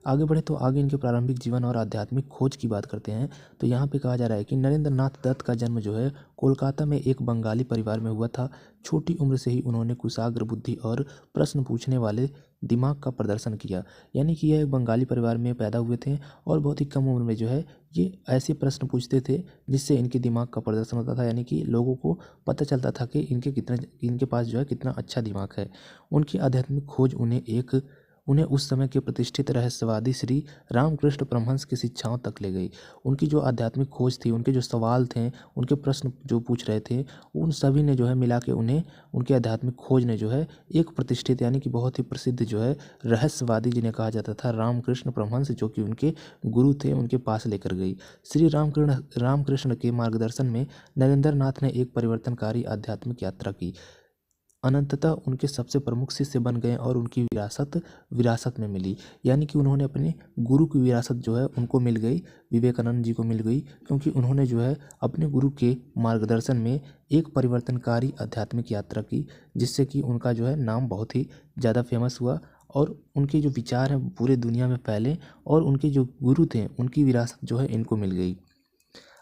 आगे बढ़े तो आगे इनके प्रारंभिक जीवन और आध्यात्मिक खोज की बात करते हैं। तो यहाँ पे कहा जा रहा है कि नरेंद्र नाथ दत्त का जन्म जो है कोलकाता में एक बंगाली परिवार में हुआ था। छोटी उम्र से ही उन्होंने कुशाग्र बुद्धि और प्रश्न पूछने वाले दिमाग का प्रदर्शन किया, यानी कि यह एक बंगाली परिवार में पैदा हुए थे और बहुत ही कम उम्र में जो है ये ऐसे प्रश्न पूछते थे जिससे इनके दिमाग का प्रदर्शन होता था, यानी कि लोगों को पता चलता था कि इनके पास जो है कितना अच्छा दिमाग है। उनकी आध्यात्मिक खोज उन्हें उस समय के प्रतिष्ठित रहस्यवादी श्री रामकृष्ण परमहंस की शिक्षाओं तक ले गई। उनकी जो आध्यात्मिक खोज थी, उनके जो सवाल थे, उनके प्रश्न जो पूछ रहे थे, उन सभी ने जो है मिला के उन्हें उनकी आध्यात्मिक खोज ने जो है एक प्रतिष्ठित यानी कि बहुत ही प्रसिद्ध जो है रहस्यवादी जिन्हें कहा जाता था रामकृष्ण परमहंस, जो कि उनके गुरु थे, उनके पास लेकर गई। श्री रामकृष्ण के मार्गदर्शन में नरेंद्र नाथ ने एक परिवर्तनकारी आध्यात्मिक यात्रा की। अनंततः उनके सबसे प्रमुख शिष्य बन गए और उनकी विरासत में मिली, यानी कि उन्होंने अपने गुरु की विरासत जो है उनको मिल गई, विवेकानंद जी को मिल गई, क्योंकि उन्होंने जो है अपने गुरु के मार्गदर्शन में एक परिवर्तनकारी आध्यात्मिक यात्रा की, जिससे कि उनका जो है नाम बहुत ही ज़्यादा फेमस हुआ और उनके जो विचार हैं पूरे दुनिया में फैले और उनके जो गुरु थे उनकी विरासत जो है इनको मिल गई।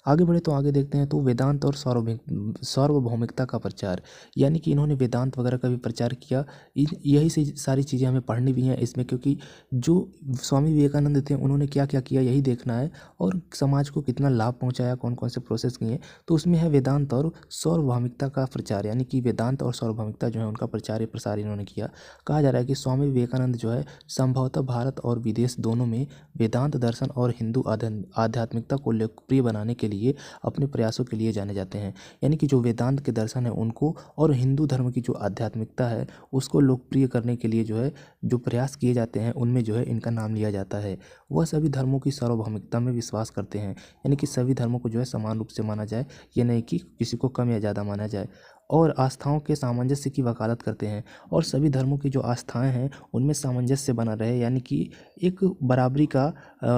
आगे बढ़े तो आगे देखते हैं तो वेदांत और सार्वभौमिकता का प्रचार, यानी कि इन्होंने वेदांत वगैरह का भी प्रचार किया। यही से सारी चीज़ें हमें पढ़नी भी हैं इसमें, क्योंकि जो स्वामी विवेकानंद थे उन्होंने क्या क्या किया यही देखना है, और समाज को कितना लाभ पहुंचाया, कौन कौन से प्रोसेस किए। तो उसमें है वेदांत और सार्वभौमिकता का प्रचार, यानी कि वेदांत और सार्वभौमिकता जो है उनका प्रचार प्रसार इन्होंने किया। कहा जा रहा है कि स्वामी विवेकानंद जो है संभवतः भारत और विदेश दोनों में वेदांत दर्शन और हिंदू आध्यात्मिकता को लोकप्रिय बनाने के लिए अपने प्रयासों के लिए जाने जाते हैं। यानी कि जो वेदांत के दर्शन है उनको और हिंदू धर्म की जो आध्यात्मिकता है उसको लोकप्रिय करने के लिए जो है जो प्रयास किए जाते हैं उनमें जो है इनका नाम लिया जाता है। वह सभी धर्मों की सार्वभौमिकता में विश्वास करते हैं, यानी कि सभी धर्मों को जो है समान रूप से माना जाए, ये नहीं कि किसी को कम या ज़्यादा माना जाए, और आस्थाओं के सामंजस्य की वकालत करते हैं, और सभी धर्मों की जो आस्थाएं हैं उनमें सामंजस्य बना रहे, यानी कि एक बराबरी का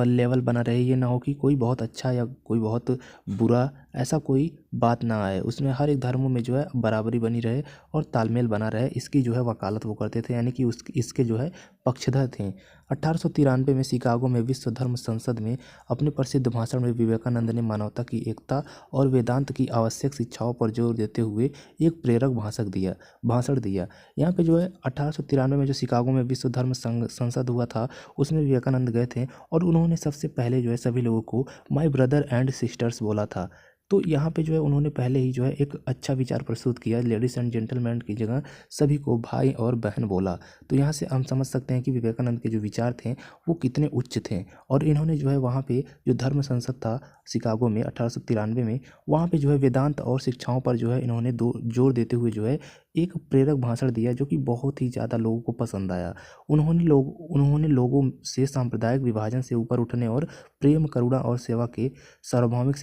लेवल बना रहे। ये ना हो कि कोई बहुत अच्छा या कोई बहुत बुरा, ऐसा कोई बात ना आए, उसमें हर एक धर्म में जो है बराबरी बनी रहे और तालमेल बना रहे, इसकी जो है वकालत वो करते थे, यानी कि इसके जो है पक्षधर थे। 1893 में शिकागो में विश्व धर्म संसद में अपने प्रसिद्ध भाषण में विवेकानंद ने मानवता की एकता और वेदांत की आवश्यक शिक्षाओं पर जोर देते हुए एक प्रेरक भाषण दिया। यहाँ पे जो है 1893 में जो शिकागो में विश्व धर्म संसद हुआ था उसमें विवेकानंद गए थे, और उन्होंने सबसे पहले जो है सभी लोगों को माय ब्रदर एंड सिस्टर्स बोला था। तो यहाँ पे जो है उन्होंने पहले ही जो है एक अच्छा विचार प्रस्तुत किया, लेडीज़ एंड जेंटलमैन की जगह सभी को भाई और बहन बोला। तो यहाँ से हम समझ सकते हैं कि विवेकानंद के जो विचार थे वो कितने उच्च थे, और इन्होंने जो है वहाँ पे जो धर्म संसद था शिकागो में 1893 में, वहाँ पे जो है वेदांत और शिक्षाओं पर जो है इन्होंने जोर देते हुए जो है एक प्रेरक भाषण दिया, जो कि बहुत ही ज़्यादा लोगों को पसंद आया। उन्होंने लोगों से सांप्रदायिक विभाजन से ऊपर उठने और प्रेम, करुणा और सेवा के सार्वभौमिक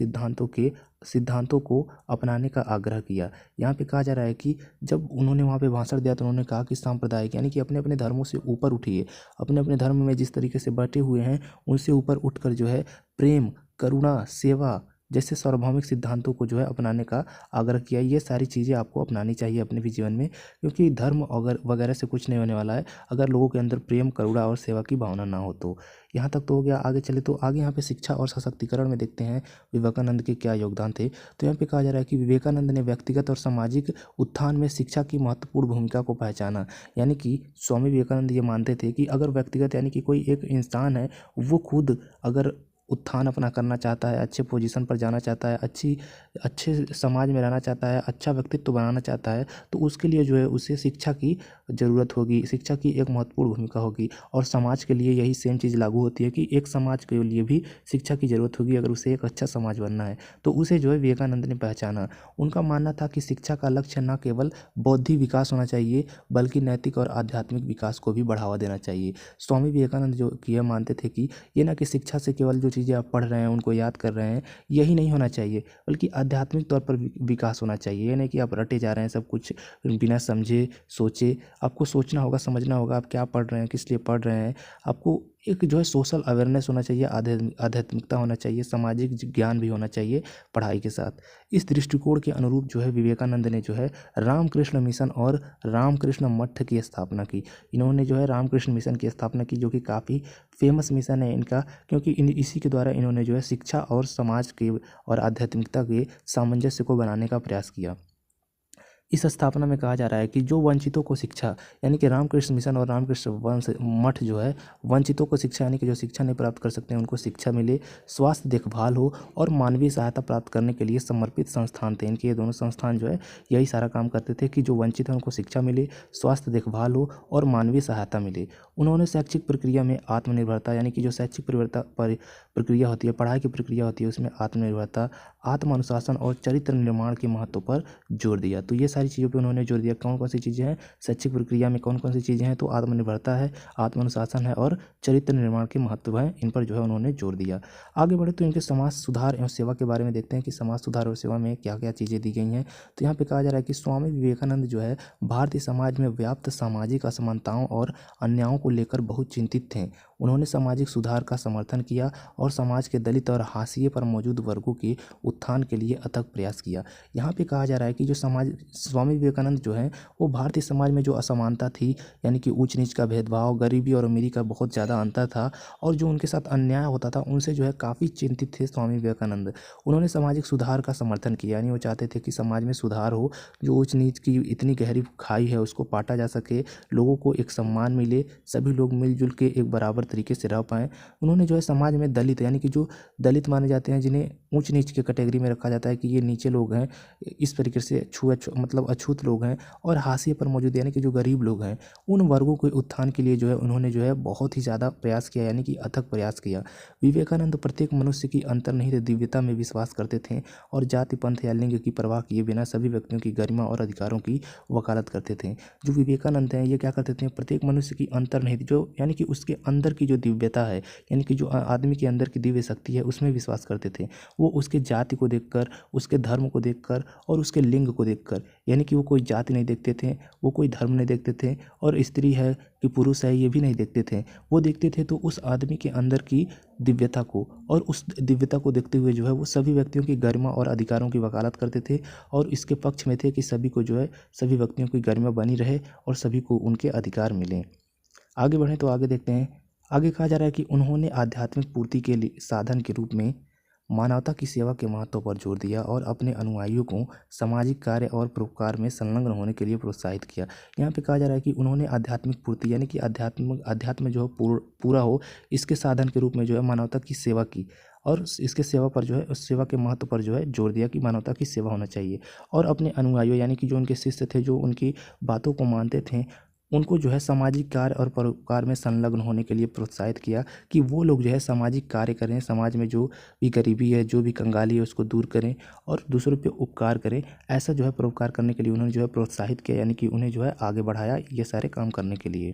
सिद्धांतों को अपनाने का आग्रह किया। यहाँ पे कहा जा रहा है कि जब उन्होंने वहाँ पे भाषण दिया तो उन्होंने कहा कि सांप्रदायिक, यानी कि अपने अपने धर्मों से ऊपर उठिए, अपने अपने धर्म में जिस तरीके से बैठे हुए हैं उनसे ऊपर उठकर जो है प्रेम, करुणा, सेवा जैसे सार्वभौमिक सिद्धांतों को जो है अपनाने का आग्रह किया। ये सारी चीज़ें आपको अपनानी चाहिए अपने भी जीवन में, क्योंकि धर्म अगर वगैरह से कुछ नहीं होने वाला है अगर लोगों के अंदर प्रेम, करुणा और सेवा की भावना ना हो तो। यहाँ तक तो हो गया। आगे चले तो आगे यहाँ पे शिक्षा और सशक्तिकरण में देखते हैं विवेकानंद के क्या योगदान थे। तो यहाँ पे कहा जा रहा है कि विवेकानंद ने व्यक्तिगत और सामाजिक उत्थान में शिक्षा की महत्वपूर्ण भूमिका को पहचाना। यानी कि स्वामी विवेकानंद ये मानते थे कि अगर व्यक्तिगत, यानी कि कोई एक इंसान है वो खुद अगर उत्थान अपना करना चाहता है, अच्छे पोजीशन पर जाना चाहता है, अच्छे समाज में रहना चाहता है, अच्छा व्यक्तित्व बनाना चाहता है, तो उसके लिए जो है उसे शिक्षा की ज़रूरत होगी, शिक्षा की एक महत्वपूर्ण भूमिका होगी। और समाज के लिए यही सेम चीज़ लागू होती है कि एक समाज के लिए भी शिक्षा की ज़रूरत होगी अगर उसे एक अच्छा समाज बनना है। तो उसे जो है विवेकानंद ने पहचाना। उनका मानना था कि शिक्षा का लक्ष्य न केवल बौद्धिक विकास होना चाहिए बल्कि नैतिक और आध्यात्मिक विकास को भी बढ़ावा देना चाहिए। स्वामी विवेकानंद जो कि यह मानते थे कि ये ना कि शिक्षा से केवल जो चीज़ें आप पढ़ रहे हैं उनको याद कर रहे हैं यही नहीं होना चाहिए, बल्कि आध्यात्मिक तौर पर विकास होना चाहिए। ये नहीं कि आप रटे जा रहे हैं सब कुछ बिना समझे सोचे। आपको सोचना होगा, समझना होगा आप क्या पढ़ रहे हैं, किस लिए पढ़ रहे हैं। आपको एक जो है सोशल अवेयरनेस होना चाहिए, आध्यात्मिकता होना चाहिए, सामाजिक ज्ञान भी होना चाहिए पढ़ाई के साथ। इस दृष्टिकोण के अनुरूप जो है विवेकानंद ने जो है रामकृष्ण मिशन और रामकृष्ण मठ की स्थापना की। इन्होंने जो है रामकृष्ण मिशन की स्थापना की, जो कि काफ़ी फेमस मिशन है इनका, क्योंकि इसी के द्वारा इन्होंने जो है शिक्षा और समाज के और आध्यात्मिकता के सामंजस्य को बनाने का प्रयास किया। इस स्थापना में कहा जा रहा है कि जो वंचितों को शिक्षा, यानी कि रामकृष्ण मिशन और रामकृष्ण वंश मठ जो है वंचितों को शिक्षा, यानी कि जो शिक्षा नहीं प्राप्त कर सकते हैं उनको शिक्षा मिले, स्वास्थ्य देखभाल हो और मानवीय सहायता प्राप्त करने के लिए समर्पित संस्थान थे। इनके ये दोनों संस्थान जो है यही सारा काम करते थे कि जो वंचित हैं उनको शिक्षा मिले, स्वास्थ्य देखभाल हो और मानवीय सहायता मिले। उन्होंने शैक्षिक प्रक्रिया में आत्मनिर्भरता, यानी कि जो शैक्षिक प्रक्रिया होती है, पढ़ाई की प्रक्रिया होती है, उसमें आत्मनिर्भरता, आत्म अनुशासन और चरित्र निर्माण के महत्व पर जोर दिया। तो ये सारी चीज़ों पे उन्होंने जोर दिया। कौन कौन सी चीज़ें हैं शैक्षिक प्रक्रिया में, कौन कौन सी चीज़ें हैं, तो आत्मनिर्भरता है, आत्म अनुशासन है और चरित्र निर्माण के महत्व है, इन पर जो है उन्होंने जोर दिया। आगे बढ़े तो इनके समाज सुधार एवं सेवा के बारे में देखते हैं कि समाज सुधार और सेवा में क्या क्या चीज़ें दी गई हैं। तो यहाँ पे कहा जा रहा है कि स्वामी विवेकानंद जो है भारतीय समाज में व्याप्त सामाजिक असमानताओं और अन्यायों को लेकर बहुत चिंतित थे। उन्होंने सामाजिक सुधार का समर्थन किया और समाज के दलित और हाशिए पर मौजूद वर्गों के उत्थान के लिए अथक प्रयास किया। यहाँ पे कहा जा रहा है कि जो समाज स्वामी विवेकानंद जो हैं वो भारतीय समाज में जो असमानता थी, यानी कि ऊंच नीच का भेदभाव, गरीबी और अमीरी का बहुत ज़्यादा अंतर था और जो उनके साथ अन्याय होता था उनसे जो है काफ़ी चिंतित थे स्वामी विवेकानंद। उन्होंने सामाजिक सुधार का समर्थन किया, यानी वो चाहते थे कि समाज में सुधार हो, जो ऊंच नीच की इतनी गहरी खाई है उसको पाटा जा सके, लोगों को एक सम्मान मिले, सभी लोग मिलजुल के एक बराबर तरीके से रह पाएँ। उन्होंने जो है समाज में दलित, यानी कि जो दलित माने जाते हैं, जिन्हें ऊंच नीच के कैटेगरी में रखा जाता है कि ये नीचे लोग हैं, इस तरीके से मतलब अछूत लोग हैं, और हाशिए पर मौजूद यानी कि जो गरीब लोग हैं, उन वर्गों के उत्थान के लिए जो है उन्होंने जो है बहुत ही ज़्यादा प्रयास किया, यानी कि अथक प्रयास किया। विवेकानंद प्रत्येक मनुष्य की अंतर्निहित दिव्यता में विश्वास करते थे और जाति, पंथ या लिंग की परवाह किए बिना सभी व्यक्तियों की गरिमा और अधिकारों की वकालत करते थे। जो विवेकानंद हैं ये क्या करते थे, प्रत्येक मनुष्य की अंतर्निहित जो यानी कि उसके अंदर की जो दिव्यता है, यानी कि जो आदमी के अंदर की दिव्य शक्ति है उसमें विश्वास करते थे। वो उसके जाति को देखकर, उसके धर्म को देखकर और उसके लिंग को देखकर, यानी कि वो कोई जाति नहीं देखते थे, वो कोई धर्म नहीं देखते थे और स्त्री है कि पुरुष है ये भी नहीं देखते थे। वो देखते थे तो उस आदमी के अंदर की दिव्यता को, और उस दिव्यता को देखते हुए जो है वो सभी व्यक्तियों की गरिमा और अधिकारों की वकालत करते थे और इसके पक्ष में थे कि सभी को जो है सभी व्यक्तियों की गरिमा बनी रहे और सभी को उनके अधिकार मिलें। आगे बढ़ें तो आगे देखते हैं। आगे कहा जा रहा है कि उन्होंने आध्यात्मिक पूर्ति के लिए साधन के रूप में मानवता की सेवा के महत्व पर जोर दिया और अपने अनुयायियों को सामाजिक कार्य और परोपकार में संलग्न होने के लिए प्रोत्साहित किया। यहाँ पे कहा जा रहा है कि उन्होंने आध्यात्मिक पूर्ति, यानी कि अध्यात्म जो है पूरा हो, इसके साधन के रूप में जो है मानवता की सेवा की और इसके सेवा पर जो है उस सेवा के महत्व पर जो है जोर दिया कि मानवता की सेवा होना चाहिए। और अपने अनुयायियों, यानी कि जो उनके शिष्य थे, जो उनकी बातों को मानते थे, उनको जो है सामाजिक कार्य और परोपकार में संलग्न होने के लिए प्रोत्साहित किया कि वो लोग जो है सामाजिक कार्य करें, समाज में जो भी गरीबी है, जो भी कंगाली है उसको दूर करें और दूसरों पे उपकार करें। ऐसा जो है परोपकार करने के लिए उन्होंने जो है प्रोत्साहित किया, यानी कि उन्हें जो है आगे बढ़ाया ये सारे काम करने के लिए।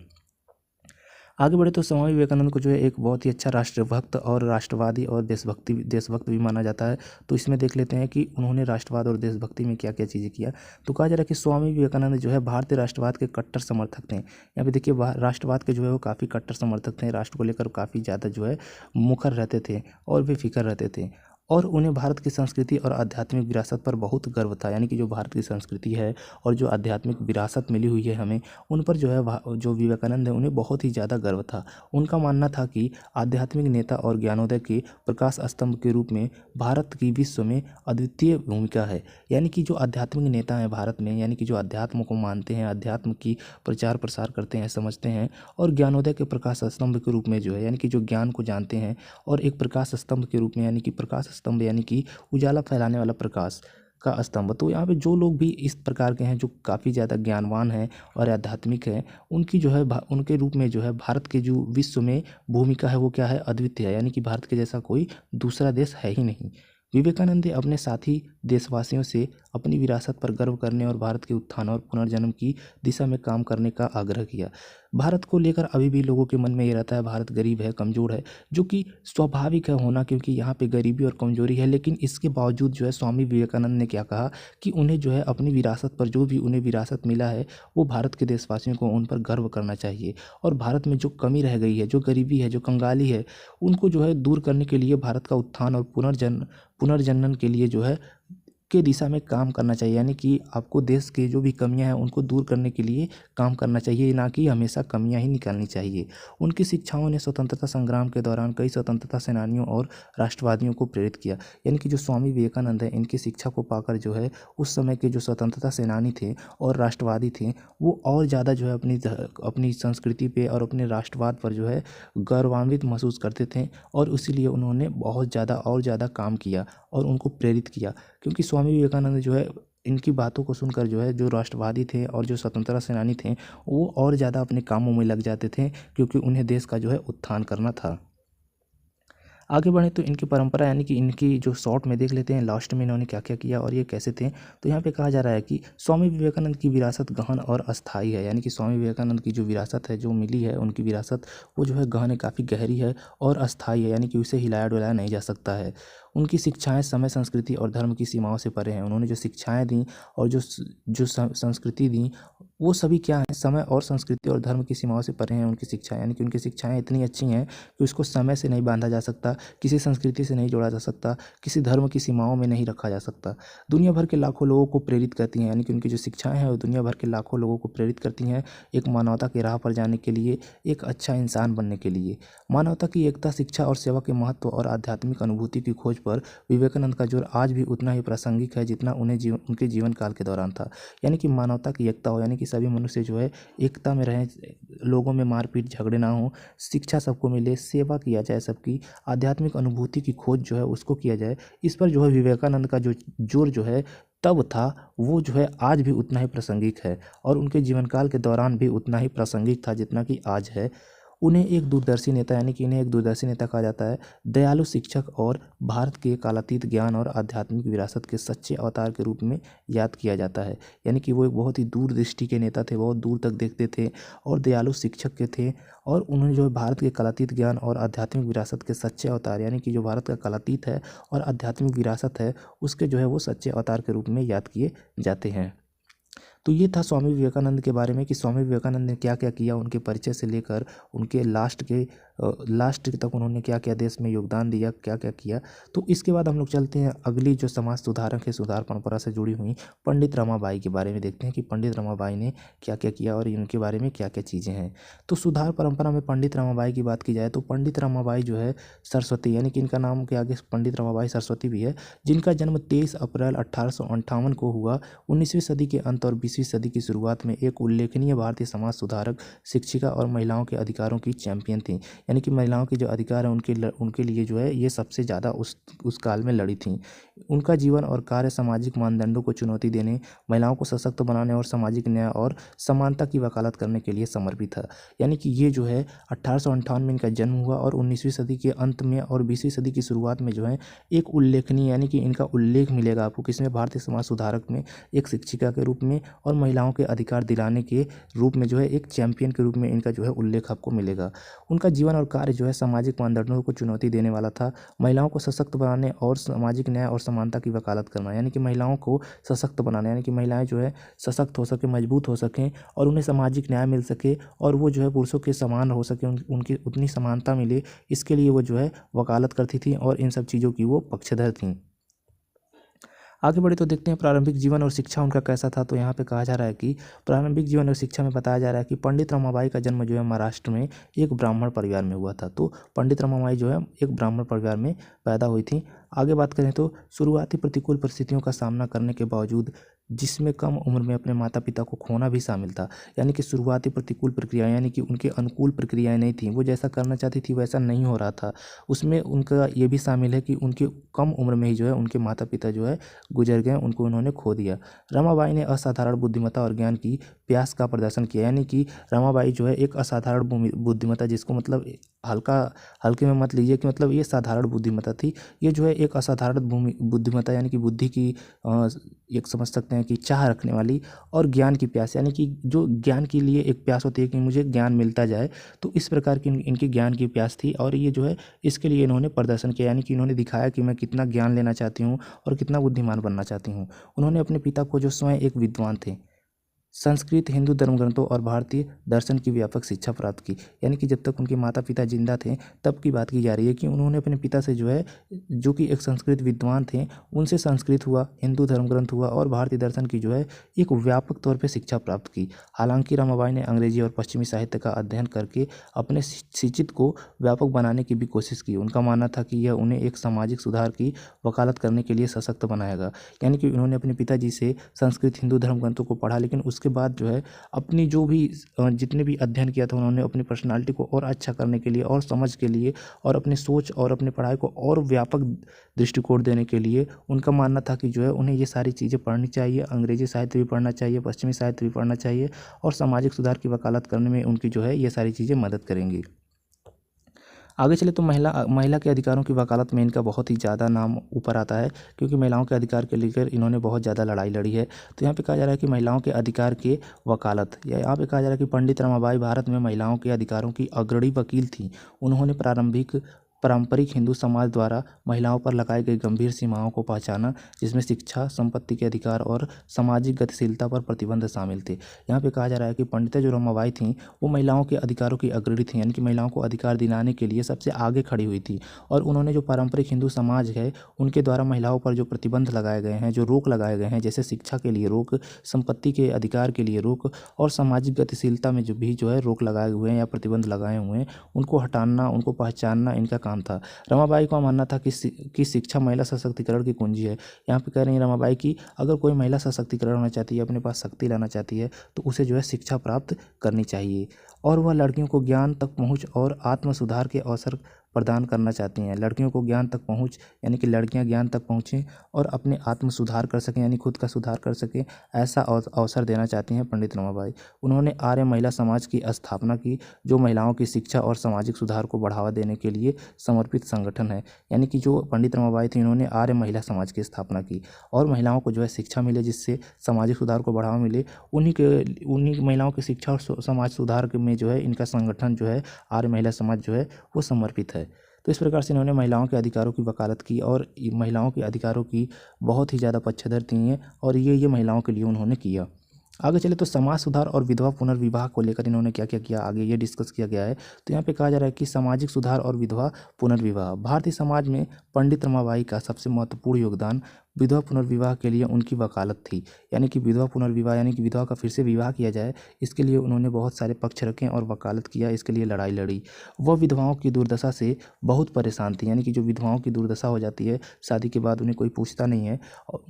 आगे बढ़े तो स्वामी विवेकानंद को जो है एक बहुत ही अच्छा राष्ट्रभक्त और राष्ट्रवादी और देशभक्त भी माना जाता है। तो इसमें देख लेते हैं कि उन्होंने राष्ट्रवाद और देशभक्ति में क्या क्या चीज़ें किया। तो कहा जा रहा है कि स्वामी विवेकानंद जो है भारतीय राष्ट्रवाद के कट्टर समर्थक थे। यहाँ पे देखिए राष्ट्रवाद के जो है वो काफ़ी कट्टर समर्थक थे, राष्ट्र को लेकर काफ़ी ज़्यादा जो है मुखर रहते थे और बेफिक्र रहते थे और उन्हें भारत की संस्कृति और आध्यात्मिक विरासत पर बहुत गर्व था। यानी कि जो भारत की संस्कृति है और जो आध्यात्मिक विरासत मिली हुई है हमें, उन पर जो है जो विवेकानंद है उन्हें बहुत ही ज़्यादा गर्व था। उनका मानना था कि आध्यात्मिक नेता और ज्ञानोदय के प्रकाश स्तंभ के रूप में भारत की विश्व में अद्वितीय भूमिका है। यानी कि जो आध्यात्मिक नेता हैं भारत में, यानी कि जो अध्यात्म को मानते हैं, अध्यात्म की प्रचार प्रसार करते हैं, समझते हैं और ज्ञानोदय के प्रकाश स्तंभ के रूप में जो है, यानी कि जो ज्ञान को जानते हैं और एक प्रकाश स्तंभ के रूप में, यानी कि प्रकाश स्तंभ यानी कि उजाला फैलाने वाला प्रकाश का स्तंभ। तो यहाँ पे जो लोग भी इस प्रकार के हैं, जो काफ़ी ज़्यादा ज्ञानवान हैं और आध्यात्मिक हैं, उनकी जो है उनके रूप में जो है भारत के जो विश्व में भूमिका है वो क्या है, अद्वितीय है। यानी कि भारत के जैसा कोई दूसरा देश है ही नहीं। विवेकानंद ने अपने साथी देशवासियों से अपनी विरासत पर गर्व करने और भारत के उत्थान और पुनर्जन्म की दिशा में काम करने का आग्रह किया। भारत को लेकर अभी भी लोगों के मन में ये रहता है भारत गरीब है, कमज़ोर है, जो कि स्वाभाविक है होना, क्योंकि यहाँ पे गरीबी और कमज़ोरी है। लेकिन इसके बावजूद जो है स्वामी विवेकानंद ने क्या कहा कि उन्हें जो है अपनी विरासत पर, जो भी उन्हें विरासत मिला है, वो भारत के देशवासियों को उन पर गर्व करना चाहिए और भारत में जो कमी रह गई है, जो गरीबी है, जो कंगाली है, उनको जो है दूर करने के लिए भारत का उत्थान और पुनर्जनन के लिए जो है के दिशा में काम करना चाहिए। यानी कि आपको देश के जो भी कमियां हैं उनको दूर करने के लिए काम करना चाहिए, ना कि हमेशा कमियां ही निकालनी चाहिए। उनकी शिक्षाओं ने स्वतंत्रता संग्राम के दौरान कई स्वतंत्रता सेनानियों और राष्ट्रवादियों को प्रेरित किया। यानी कि जो स्वामी विवेकानंद है, इनकी शिक्षा को पाकर जो है उस समय के जो स्वतंत्रता सेनानी थे और राष्ट्रवादी थे, वो और ज़्यादा जो है अपनी संस्कृति पे और अपने राष्ट्रवाद पर जो है गौरवान्वित महसूस करते थे और इसीलिए उन्होंने बहुत ज़्यादा और ज़्यादा काम किया और उनको प्रेरित किया। क्योंकि स्वामी विवेकानंद जो है इनकी बातों को सुनकर जो है जो राष्ट्रवादी थे और जो स्वतंत्रता सेनानी थे वो और ज़्यादा अपने कामों में लग जाते थे, क्योंकि उन्हें देश का जो है उत्थान करना था। आगे बढ़े तो इनकी परंपरा, यानी कि इनकी जो शॉर्ट में देख लेते हैं लास्ट में इन्होंने क्या क्या किया और ये कैसे थे। तो यहाँ पे कहा जा रहा है कि स्वामी विवेकानंद की विरासत गहन और अस्थाई है। यानी कि स्वामी विवेकानंद की जो विरासत है, जो मिली है उनकी विरासत, वो जो है गहन है, काफ़ी गहरी है और अस्थाई है, यानी कि उसे हिलाया डुलाया नहीं जा सकता है। उनकी शिक्षाएं समय, संस्कृति और धर्म की सीमाओं से परे हैं। उन्होंने जो शिक्षाएं दी और जो संस्कृति दी वो सभी क्या हैं, समय और संस्कृति और धर्म की सीमाओं से परे हैं उनकी शिक्षाएं, यानी कि उनकी शिक्षाएं इतनी अच्छी हैं कि उसको समय से नहीं बांधा जा सकता, किसी संस्कृति से नहीं जोड़ा जा सकता, किसी धर्म की सीमाओं में नहीं रखा जा सकता। दुनिया भर के लाखों लोगों को प्रेरित करती हैं, यानी कि उनकी जो शिक्षाएं हैं वो दुनिया भर के लाखों लोगों को प्रेरित करती हैं एक मानवता की राह पर जाने के लिए, एक अच्छा इंसान बनने के लिए। मानवता की एकता, शिक्षा और सेवा के महत्व और आध्यात्मिक अनुभूति की खोज पर विवेकानंद का जोर आज भी उतना ही प्रासंगिक है जितना उनके जीवन काल के दौरान था। यानी कि मानवता की एकता हो, यानी कि सभी मनुष्य जो है एकता में रहें, लोगों में मारपीट झगड़े ना हो, शिक्षा सबको मिले, सेवा किया जाए सबकी, आध्यात्मिक अनुभूति की खोज जो है उसको किया जाए। इस पर जो है विवेकानंद का जो जोर जो है तब था, वो जो है आज भी उतना ही प्रासंगिक है और उनके जीवन काल के दौरान भी उतना ही प्रासंगिक था जितना कि आज है। उन्हें एक दूरदर्शी नेता, यानी कि इन्हें एक दूरदर्शी नेता कहा जाता है, दयालु शिक्षक और भारत के कालातीत ज्ञान और आध्यात्मिक विरासत के सच्चे अवतार के रूप में याद किया जाता है। यानी कि वो एक बहुत ही दूरदृष्टि के नेता थे, बहुत दूर तक देखते थे और दयालु शिक्षक के थे। और उन्होंने जो है भारत के कालातीत ज्ञान और आध्यात्मिक विरासत के सच्चे अवतार, यानी कि जो भारत का कालातीत है और आध्यात्मिक विरासत है उसके जो है वो सच्चे अवतार के रूप में याद किए जाते हैं। तो ये था स्वामी विवेकानंद के बारे में कि स्वामी विवेकानंद ने क्या क्या किया, उनके परिचय से लेकर उनके लास्ट तक उन्होंने क्या क्या देश में योगदान दिया, क्या क्या किया। तो इसके बाद हम लोग चलते हैं अगली जो समाज सुधारक है, सुधार परंपरा से जुड़ी हुई पंडित रमाबाई के बारे में देखते हैं कि पंडित रमाबाई ने क्या क्या किया और इनके बारे में क्या क्या चीज़ें हैं। तो सुधार परंपरा में पंडित रमाबाई की बात की जाए तो पंडित रमाबाई जो है सरस्वती, यानी कि इनका नाम के आगे पंडित रमाबाई सरस्वती भी है, जिनका जन्म 23 अप्रैल 1858 को हुआ। 19वीं सदी के अंत और 20वीं सदी की शुरुआत में एक उल्लेखनीय भारतीय समाज सुधारक, शिक्षिका और महिलाओं के अधिकारों की चैंपियन थी। यानी कि महिलाओं के जो अधिकार हैं उनके लिए जो है ये सबसे ज़्यादा उस काल में लड़ी थी। उनका जीवन और कार्य सामाजिक मानदंडों को चुनौती देने, महिलाओं को सशक्त बनाने और सामाजिक न्याय और समानता की वकालत करने के लिए समर्पित था। यानी कि ये जो है 1858 में इनका जन्म हुआ और 19वीं सदी के अंत में और 20वीं सदी की शुरुआत में जो है एक उल्लेखनीय, यानी कि इनका उल्लेख मिलेगा आपको किसमें, भारतीय समाज सुधारक में, एक शिक्षिका के रूप में और महिलाओं के अधिकार दिलाने के रूप में जो है एक चैंपियन के रूप में इनका जो है उल्लेख आपको मिलेगा। उनका जीवन और कार्य जो है सामाजिक मानदंडों को चुनौती देने वाला था, महिलाओं को सशक्त बनाने और सामाजिक न्याय और समानता की वकालत करना, यानी कि महिलाओं को सशक्त बनाना, यानी कि महिलाएं जो है सशक्त हो सकें, मजबूत हो सकें और उन्हें सामाजिक न्याय मिल सके और वो जो है पुरुषों के समान हो सके, उनकी उतनी समानता मिले, इसके लिए वो जो है वकालत करती थी और इन सब चीज़ों की वो पक्षधर थीं। आगे बढ़े तो देखते हैं प्रारंभिक जीवन और शिक्षा उनका कैसा था। तो यहाँ पे कहा जा रहा है कि प्रारंभिक जीवन और शिक्षा में बताया जा रहा है कि पंडित रमाबाई का जन्म जो है महाराष्ट्र में एक ब्राह्मण परिवार में हुआ था। तो पंडित रमाबाई जो है एक ब्राह्मण परिवार में पैदा हुई थी। आगे बात करें तो शुरुआती प्रतिकूल परिस्थितियों का सामना करने के बावजूद, जिसमें कम उम्र में अपने माता पिता को खोना भी शामिल था, यानी कि शुरुआती प्रतिकूल प्रक्रिया, यानी कि उनके अनुकूल प्रक्रियाएं नहीं थी, वो जैसा करना चाहती थी वैसा नहीं हो रहा था, उसमें उनका ये भी शामिल है कि उनके कम उम्र में ही जो है उनके माता पिता जो है गुजर गए, उनको उन्होंने खो दिया। रमाबाई ने असाधारण बुद्धिमत्ता और ज्ञान की प्यास का प्रदर्शन किया, यानी कि रमाबाई जो है एक असाधारण बुद्धिमत्ता, जिसको मतलब हल्के में मत लीजिए कि मतलब ये साधारण बुद्धिमत्ता थी, ये जो है एक असाधारण बुद्धिमत्ता, यानी कि बुद्धि की एक समझ सकते हैं कि चाह रखने वाली, और ज्ञान की प्यास, यानी कि जो ज्ञान के लिए एक प्यास होती है कि मुझे ज्ञान मिलता जाए, तो इस प्रकार की इनकी ज्ञान की प्यास थी और ये जो है इसके लिए इन्होंने प्रदर्शन किया, यानी कि इन्होंने दिखाया कि मैं कितना ज्ञान लेना चाहती हूँ और कितना बुद्धिमान बनना चाहती हूँ। उन्होंने अपने पिता को, जो स्वयं एक विद्वान थे, संस्कृत, हिंदू धर्म ग्रंथों और भारतीय दर्शन की व्यापक शिक्षा प्राप्त की, यानी कि जब तक उनके माता पिता जिंदा थे तब की बात की जा रही है कि उन्होंने अपने पिता से जो है, जो कि एक संस्कृत विद्वान थे, उनसे संस्कृत हुआ, हिंदू धर्म ग्रंथ हुआ और भारतीय दर्शन की जो है एक व्यापक तौर पर शिक्षा प्राप्त की। हालांकि रमाबाई ने अंग्रेजी और पश्चिमी साहित्य का अध्ययन करके अपने शिक्षित को व्यापक बनाने की भी कोशिश की। उनका मानना था कि यह उन्हें एक सामाजिक सुधार की वकालत करने के लिए सशक्त बनाएगा, यानी कि उन्होंने अपने पिताजी से संस्कृत, हिंदू धर्म ग्रंथों को पढ़ा, लेकिन उसके बाद जो है अपनी जो भी जितने भी अध्ययन किया था उन्होंने अपनी पर्सनालिटी को और अच्छा करने के लिए और समझ के लिए और अपनी सोच और अपनी पढ़ाई को और व्यापक दृष्टिकोण देने के लिए उनका मानना था कि जो है उन्हें ये सारी चीज़ें पढ़नी चाहिए, अंग्रेजी साहित्य भी पढ़ना चाहिए, पश्चिमी साहित्य भी पढ़ना चाहिए और सामाजिक सुधार की वकालत करने में उनकी जो है ये सारी चीज़ें मदद करेंगी। आगे चले तो महिला के अधिकारों की वकालत में इनका बहुत ही ज़्यादा नाम ऊपर आता है, क्योंकि महिलाओं के अधिकार के लेकर इन्होंने बहुत ज़्यादा लड़ाई लड़ी है। तो यहाँ पे कहा जा रहा है कि महिलाओं के अधिकार के वकालत, या यहाँ पे कहा जा रहा है कि पंडित रमाबाई भारत में महिलाओं के अधिकारों की अग्रणी वकील थी। उन्होंने प्रारंभिक पारंपरिक हिंदू समाज द्वारा महिलाओं पर लगाई गई गंभीर सीमाओं को पहचाना, जिसमें शिक्षा, संपत्ति के अधिकार और सामाजिक गतिशीलता पर प्रतिबंध शामिल थे। यहाँ पे कहा जा रहा है कि पंडिता जो रमाबाई थीं वो महिलाओं के अधिकारों की अग्रणी थीं, यानी कि महिलाओं को अधिकार दिलाने के लिए सबसे आगे खड़ी हुई थी। और उन्होंने जो पारंपरिक हिंदू समाज है उनके द्वारा महिलाओं पर जो प्रतिबंध लगाए गए हैं, जो रोक लगाए गए हैं, जैसे शिक्षा के लिए रोक, संपत्ति के अधिकार के लिए रोक और सामाजिक गतिशीलता में जो है रोक लगाए हुए हैं या प्रतिबंध लगाए हुए हैं, उनको हटाना, उनको पहचानना इनका काम था। रमाबाई का मानना था कि शिक्षा महिला सशक्तिकरण की कुंजी है। यहाँ पे कह रही हैं रमाबाई की अगर कोई महिला सशक्तिकरण होना चाहती है, अपने पास शक्ति लाना चाहती है, तो उसे जो है शिक्षा प्राप्त करनी चाहिए और वह लड़कियों को ज्ञान तक पहुँच और आत्म सुधार के अवसर प्रदान करना चाहती हैं। लड़कियों को ज्ञान तक पहुँच, यानी कि लड़कियां ज्ञान तक पहुँचें और अपने आत्म सुधार कर सकें, यानी खुद का सुधार कर सकें, ऐसा अवसर देना चाहती हैं पंडित रमाबाई। उन्होंने आर्य महिला समाज की स्थापना की, जो महिलाओं की शिक्षा और सामाजिक सुधार को बढ़ावा देने के लिए समर्पित संगठन है। यानी कि जो पंडित रमाबाई थी इन्होंने आर्य महिला समाज की स्थापना की और महिलाओं को जो है शिक्षा मिले, जिससे सामाजिक सुधार को बढ़ावा मिले। उन्हीं महिलाओं की शिक्षा और समाज सुधार में जो है इनका संगठन जो है आर्य महिला समाज जो है वो समर्पित है। तो इस प्रकार से इन्होंने महिलाओं के अधिकारों की वकालत की और महिलाओं के अधिकारों की बहुत ही ज़्यादा पक्षधर थी हैं और ये महिलाओं के लिए उन्होंने किया। आगे चले तो समाज सुधार और विधवा पुनर्विवाह को लेकर इन्होंने क्या क्या किया, आगे ये डिस्कस किया गया है। तो यहाँ पे कहा जा रहा है कि सामाजिक सुधार और विधवा पुनर्विवाह। भारतीय समाज में पंडित रमाबाई का सबसे महत्वपूर्ण योगदान विधवा पुनर्विवाह के लिए उनकी वकालत थी। यानी कि विधवा पुनर्विवाह, यानी कि विधवा का फिर से विवाह किया जाए, इसके लिए उन्होंने बहुत सारे पक्ष रखे और वकालत किया, इसके लिए लड़ाई लड़ी। वह विधवाओं की दुर्दशा से बहुत परेशान थी। यानी कि जो विधवाओं की दुर्दशा हो जाती है, शादी के बाद उन्हें कोई पूछता नहीं है,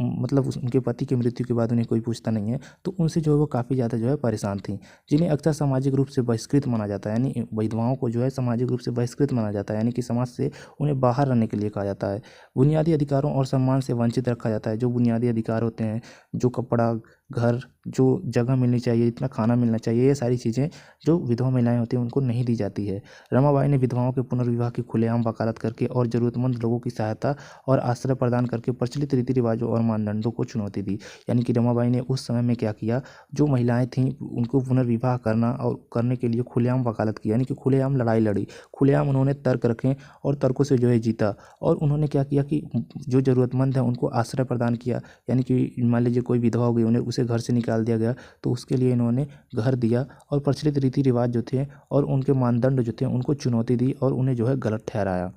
मतलब उनके पति की मृत्यु के बाद उन्हें कोई पूछता नहीं है, तो उनसे जो है वो काफ़ी ज़्यादा जो है परेशान थी, जिन्हें अक्सर सामाजिक रूप से बहिष्कृत माना जाता है। यानी विधवाओं को जो है सामाजिक रूप से बहिष्कृत माना जाता है, यानी कि समाज से उन्हें बाहर रहने के लिए कहा जाता है। बुनियादी अधिकारों और सम्मान से वंचित रखा जाता है। जो बुनियादी अधिकार होते हैं, जो कपड़ा, घर, जो जगह मिलनी चाहिए, इतना खाना मिलना चाहिए, ये सारी चीज़ें जो विधवा महिलाएं होती हैं उनको नहीं दी जाती है। रमाबाई ने विधवाओं के पुनर्विवाह की खुलेआम वकालत करके और ज़रूरतमंद लोगों की सहायता और आश्रय प्रदान करके प्रचलित रीति रिवाजों और मानदंडों को चुनौती दी। यानी कि रमाबाई ने उस समय में क्या किया, जो महिलाएं थीं उनको पुनर्विवाह करना और करने के लिए खुलेआम वकालत की, यानी कि खुलेआम लड़ाई लड़ी, खुलेआम उन्होंने तर्क रखे और तर्कों से जो है जीता। और उन्होंने क्या किया कि जो ज़रूरतमंद है उनको आश्रय प्रदान किया। यानी कि मान लीजिए कोई विधवा हो गई, उन्हें उसे घर से निकाल दिया गया, तो उसके लिए इन्होंने घर दिया और प्रचलित रीति रिवाज जो थे और उनके मानदंड जो थे उनको चुनौती दी और उन्हें जो है गलत ठहराया।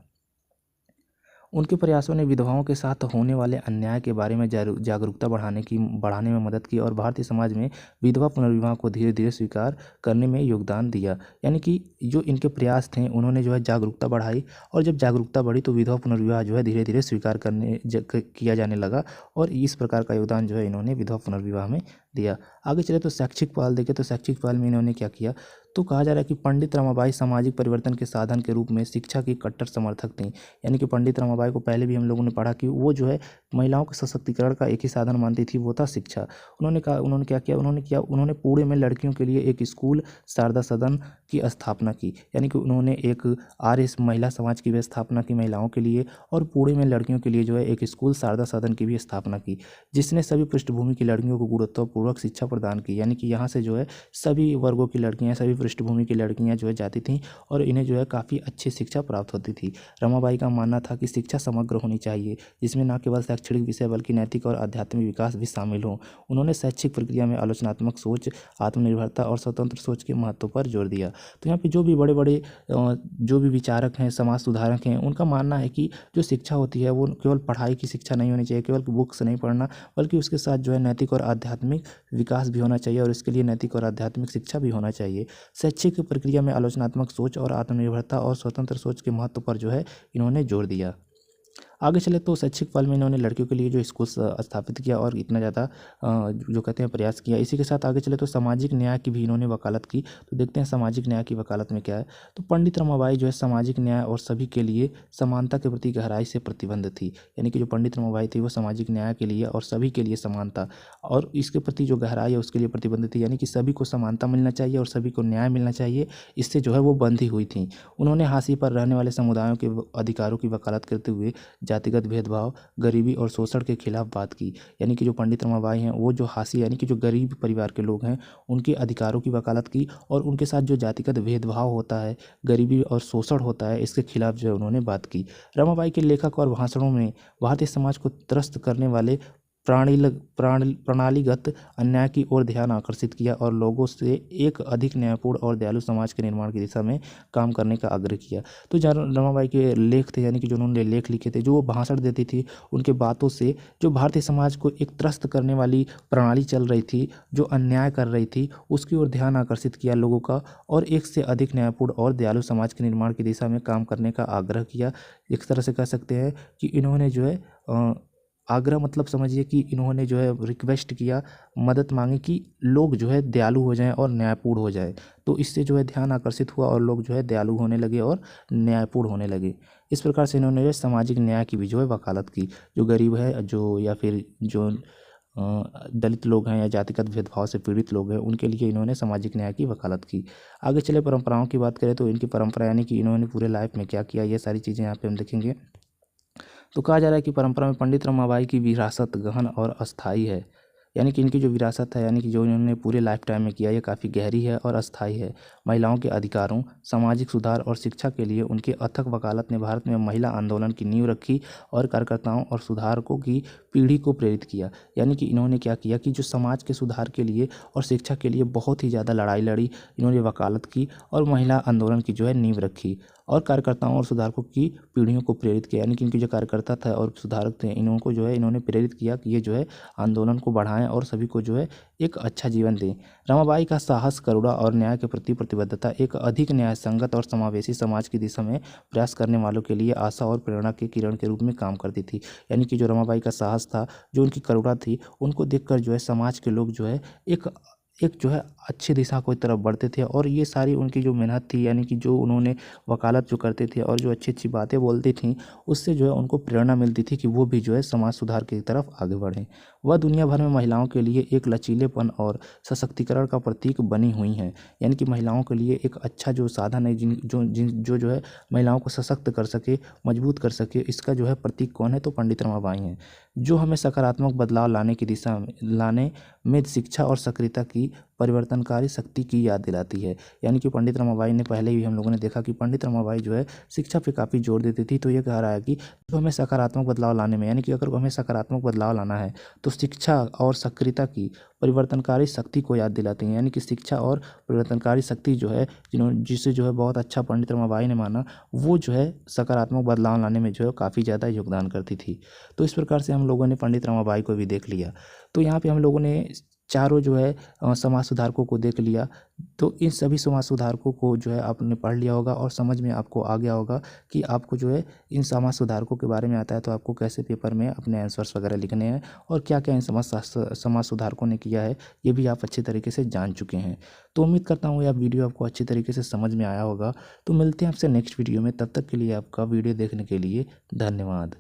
उनके प्रयासों ने विधवाओं के साथ होने वाले अन्याय के बारे में जागरूकता बढ़ाने में मदद की और भारतीय समाज में विधवा पुनर्विवाह को धीरे धीरे स्वीकार करने में योगदान दिया। यानी कि जो इनके प्रयास थे उन्होंने जो है जागरूकता बढ़ाई और जब जागरूकता बढ़ी तो विधवा पुनर्विवाह जो है धीरे धीरे स्वीकार किया जाने लगा और इस प्रकार का योगदान जो है इन्होंने विधवा पुनर्विवाह में दिया। आगे चले तो शैक्षिक पहल देखें तो शैक्षिक पहल में इन्होंने क्या किया, तो कहा जा रहा है कि पंडित रमाबाई सामाजिक परिवर्तन के साधन के रूप में शिक्षा की कट्टर समर्थक थीं। यानी कि पंडित रमाबाई को पहले भी हम लोगों ने पढ़ा कि वो जो है महिलाओं के सशक्तिकरण का एक ही साधन मानती थी, वो था शिक्षा। उन्होंने क्या किया, उन्होंने पुणे में लड़कियों के लिए एक स्कूल शारदा सदन की स्थापना की। यानी कि उन्होंने एक आर्य महिला समाज की भी स्थापना की महिलाओं के लिए और पुणे में लड़कियों के लिए जो है एक स्कूल शारदा सदन की भी स्थापना की, जिसने सभी पृष्ठभूमि की लड़कियों को गुणवत्तापूर्वक शिक्षा प्रदान की। यानी कि यहाँ से जो है सभी वर्गों की लड़कियाँ, सभी पृष्ठभूमि की लड़कियाँ जो है जाती थीं और इन्हें जो है काफ़ी अच्छी शिक्षा प्राप्त होती थी। रमाबाई का मानना था कि शिक्षा समग्र होनी चाहिए, जिसमें न केवल शैक्षणिक विषय बल्कि नैतिक और आध्यात्मिक विकास भी शामिल हों। उन्होंने शैक्षिक प्रक्रिया में आलोचनात्मक सोच, आत्मनिर्भरता और स्वतंत्र सोच के महत्व पर जोर दिया। तो यहाँ पे जो भी बड़े बड़े जो भी विचारक हैं, समाज सुधारक हैं, उनका मानना है कि जो शिक्षा होती है वो केवल पढ़ाई की शिक्षा नहीं होनी चाहिए, केवल बुक्स नहीं पढ़ना, बल्कि उसके साथ जो है नैतिक और आध्यात्मिक विकास भी होना चाहिए और इसके लिए नैतिक और आध्यात्मिक शिक्षा भी होना चाहिए। शैक्षिक प्रक्रिया में आलोचनात्मक सोच और आत्मनिर्भरता और स्वतंत्र सोच के महत्व पर जो है इन्होंने जोर दिया। आगे चले तो शैक्षिक पल में इन्होंने लड़कियों के लिए जो स्कूल स्थापित किया और इतना ज़्यादा जो कहते हैं प्रयास किया। इसी के साथ आगे चले तो सामाजिक न्याय की भी इन्होंने वकालत की। तो देखते हैं सामाजिक न्याय की वकालत में क्या है। तो पंडित रमाबाई जो है सामाजिक न्याय और सभी के लिए समानता के प्रति गहराई से प्रतिबद्ध थी। यानी कि जो पंडित रमाबाई थी वो सामाजिक न्याय के लिए और सभी के लिए समानता और इसके प्रति जो गहराई है उसके लिए प्रतिबद्ध थी। यानी कि सभी को समानता मिलना चाहिए और सभी को न्याय मिलना चाहिए, इससे जो है वो बंधी हुई थी। उन्होंने हाशिए पर रहने वाले समुदायों के अधिकारों की वकालत करते हुए जातिगत भेदभाव, गरीबी और शोषण के खिलाफ बात की। यानी कि जो पंडित रमाबाई हैं वो जो हाशिया यानी कि जो गरीब परिवार के लोग हैं उनके अधिकारों की वकालत की और उनके साथ जो जातिगत भेदभाव होता है, गरीबी और शोषण होता है, इसके खिलाफ जो है उन्होंने बात की। रमाबाई के लेखक और भाषणों में भारतीय समाज को त्रस्त करने वाले प्रणालीगत अन्याय की ओर ध्यान आकर्षित किया और लोगों से एक अधिक न्यायपूर्ण और दयालु समाज के निर्माण की दिशा में काम करने का आग्रह किया। तो जो रमाबाई के लेख थे यानी कि जो उन्होंने लेख लिखे थे, जो वो भाषण देती थी, उनके बातों से जो भारतीय समाज को एक त्रस्त करने वाली प्रणाली चल रही थी, जो अन्याय कर रही थी, उसकी ओर ध्यान आकर्षित किया लोगों का और एक से अधिक न्यायपूर्ण और दयालु समाज के निर्माण की दिशा में काम करने का आग्रह किया। एक तरह से कह सकते हैं कि इन्होंने जो है आग्रह मतलब समझिए कि इन्होंने जो है रिक्वेस्ट किया, मदद मांगी कि लोग जो है दयालु हो जाएं और न्यायपूर्ण हो जाएं। तो इससे जो है ध्यान आकर्षित हुआ और लोग जो है दयालु होने लगे और न्यायपूर्ण होने लगे। इस प्रकार से इन्होंने जो है सामाजिक न्याय की भी जो है वकालत की। जो गरीब है जो या फिर जो दलित लोग हैं या जातिगत भेदभाव से पीड़ित लोग हैं उनके लिए इन्होंने सामाजिक न्याय की वकालत की। आगे चले परंपराओं की बात करें तो इनकी परंपरा यानी कि इन्होंने पूरे लाइफ में क्या किया, ये सारी चीज़ें यहाँ पे हम देखेंगे। तो कहा जा रहा है कि परंपरा में पंडित रमाबाई की विरासत गहन और अस्थायी है। यानी कि इनकी जो विरासत है यानी कि जो इन्होंने पूरे लाइफ टाइम में किया ये काफ़ी गहरी है और अस्थायी है। महिलाओं के अधिकारों, सामाजिक सुधार और शिक्षा के लिए उनके अथक वकालत ने भारत में महिला आंदोलन की नींव रखी और कार्यकर्ताओं और सुधारकों की पीढ़ी को प्रेरित किया। यानी कि इन्होंने क्या किया कि जो समाज के सुधार के लिए और शिक्षा के लिए बहुत ही ज़्यादा लड़ाई लड़ी, इन्होंने वकालत की और महिला आंदोलन की जो है नींव रखी और कार्यकर्ताओं और सुधारकों की पीढ़ियों को प्रेरित किया। यानी कि इनके जो कार्यकर्ता था और सुधारक थे इनको जो है इन्होंने प्रेरित किया कि ये जो है आंदोलन को बढ़ाएं और सभी को जो है एक अच्छा जीवन दें। रमाबाई का साहस, करुणा और न्याय के प्रति प्रतिबद्धता एक अधिक न्याय संगत और समावेशी समाज की दिशा में प्रयास करने वालों के लिए आशा और प्रेरणा के किरण के रूप में काम करती थी। यानी कि जो रमाबाई का साहस था, जो उनकी करुणा थी, उनको देखकर जो है समाज के लोग जो है एक एक जो है अच्छी दिशा की तरफ बढ़ते थे और ये सारी उनकी जो मेहनत थी यानी कि जो उन्होंने वकालत जो करते थे और जो अच्छी अच्छी बातें बोलती थी उससे जो है उनको प्रेरणा मिलती थी कि वो भी जो है समाज सुधार की तरफ आगे बढ़ें। वह दुनिया भर में महिलाओं के लिए एक लचीलेपन और सशक्तिकरण का प्रतीक बनी हुई हैं। यानी कि महिलाओं के लिए एक अच्छा जो साधन है जो है महिलाओं को सशक्त कर सके, मजबूत कर सके, इसका जो है प्रतीक कौन है तो पंडित रमाबाई हैं, जो हमें सकारात्मक बदलाव लाने में शिक्षा और सक्रियता की परिवर्तनकारी शक्ति की याद दिलाती है। यानी कि पंडित रमाबाई ने पहले ही हम लोगों ने देखा कि पंडित रमाबाई जो है शिक्षा पे काफ़ी जोर देती थी। तो ये कह रहा है कि जो हमें सकारात्मक बदलाव लाने में यानी कि अगर हमें सकारात्मक बदलाव लाना है तो शिक्षा और सक्रियता की परिवर्तनकारी शक्ति को याद दिलाती हैं। यानी कि शिक्षा और परिवर्तनकारी शक्ति जो है जिसे जो है बहुत अच्छा पंडित रमाबाई ने माना, वो जो है सकारात्मक बदलाव लाने में जो है काफ़ी ज़्यादा योगदान करती थी। तो इस प्रकार से हम लोगों ने पंडित रमाबाई को भी देख लिया। तो यहाँ पे हम लोगों ने चारों जो है समाज सुधारकों को देख लिया। तो इन सभी समाज सुधारकों को जो है आपने पढ़ लिया होगा और समझ में आपको आ गया होगा कि आपको जो है इन समाज सुधारकों के बारे में आता है तो आपको कैसे पेपर में अपने आंसर्स वगैरह लिखने हैं और क्या क्या इन समाज सुधारकों ने किया है ये भी आप अच्छे तरीके से जान चुके हैं। तो उम्मीद करता हूँ यह वीडियो आपको अच्छी तरीके से समझ में आया होगा। तो मिलते हैं आपसे नेक्स्ट वीडियो में, तब तक के लिए आपका वीडियो देखने के लिए धन्यवाद।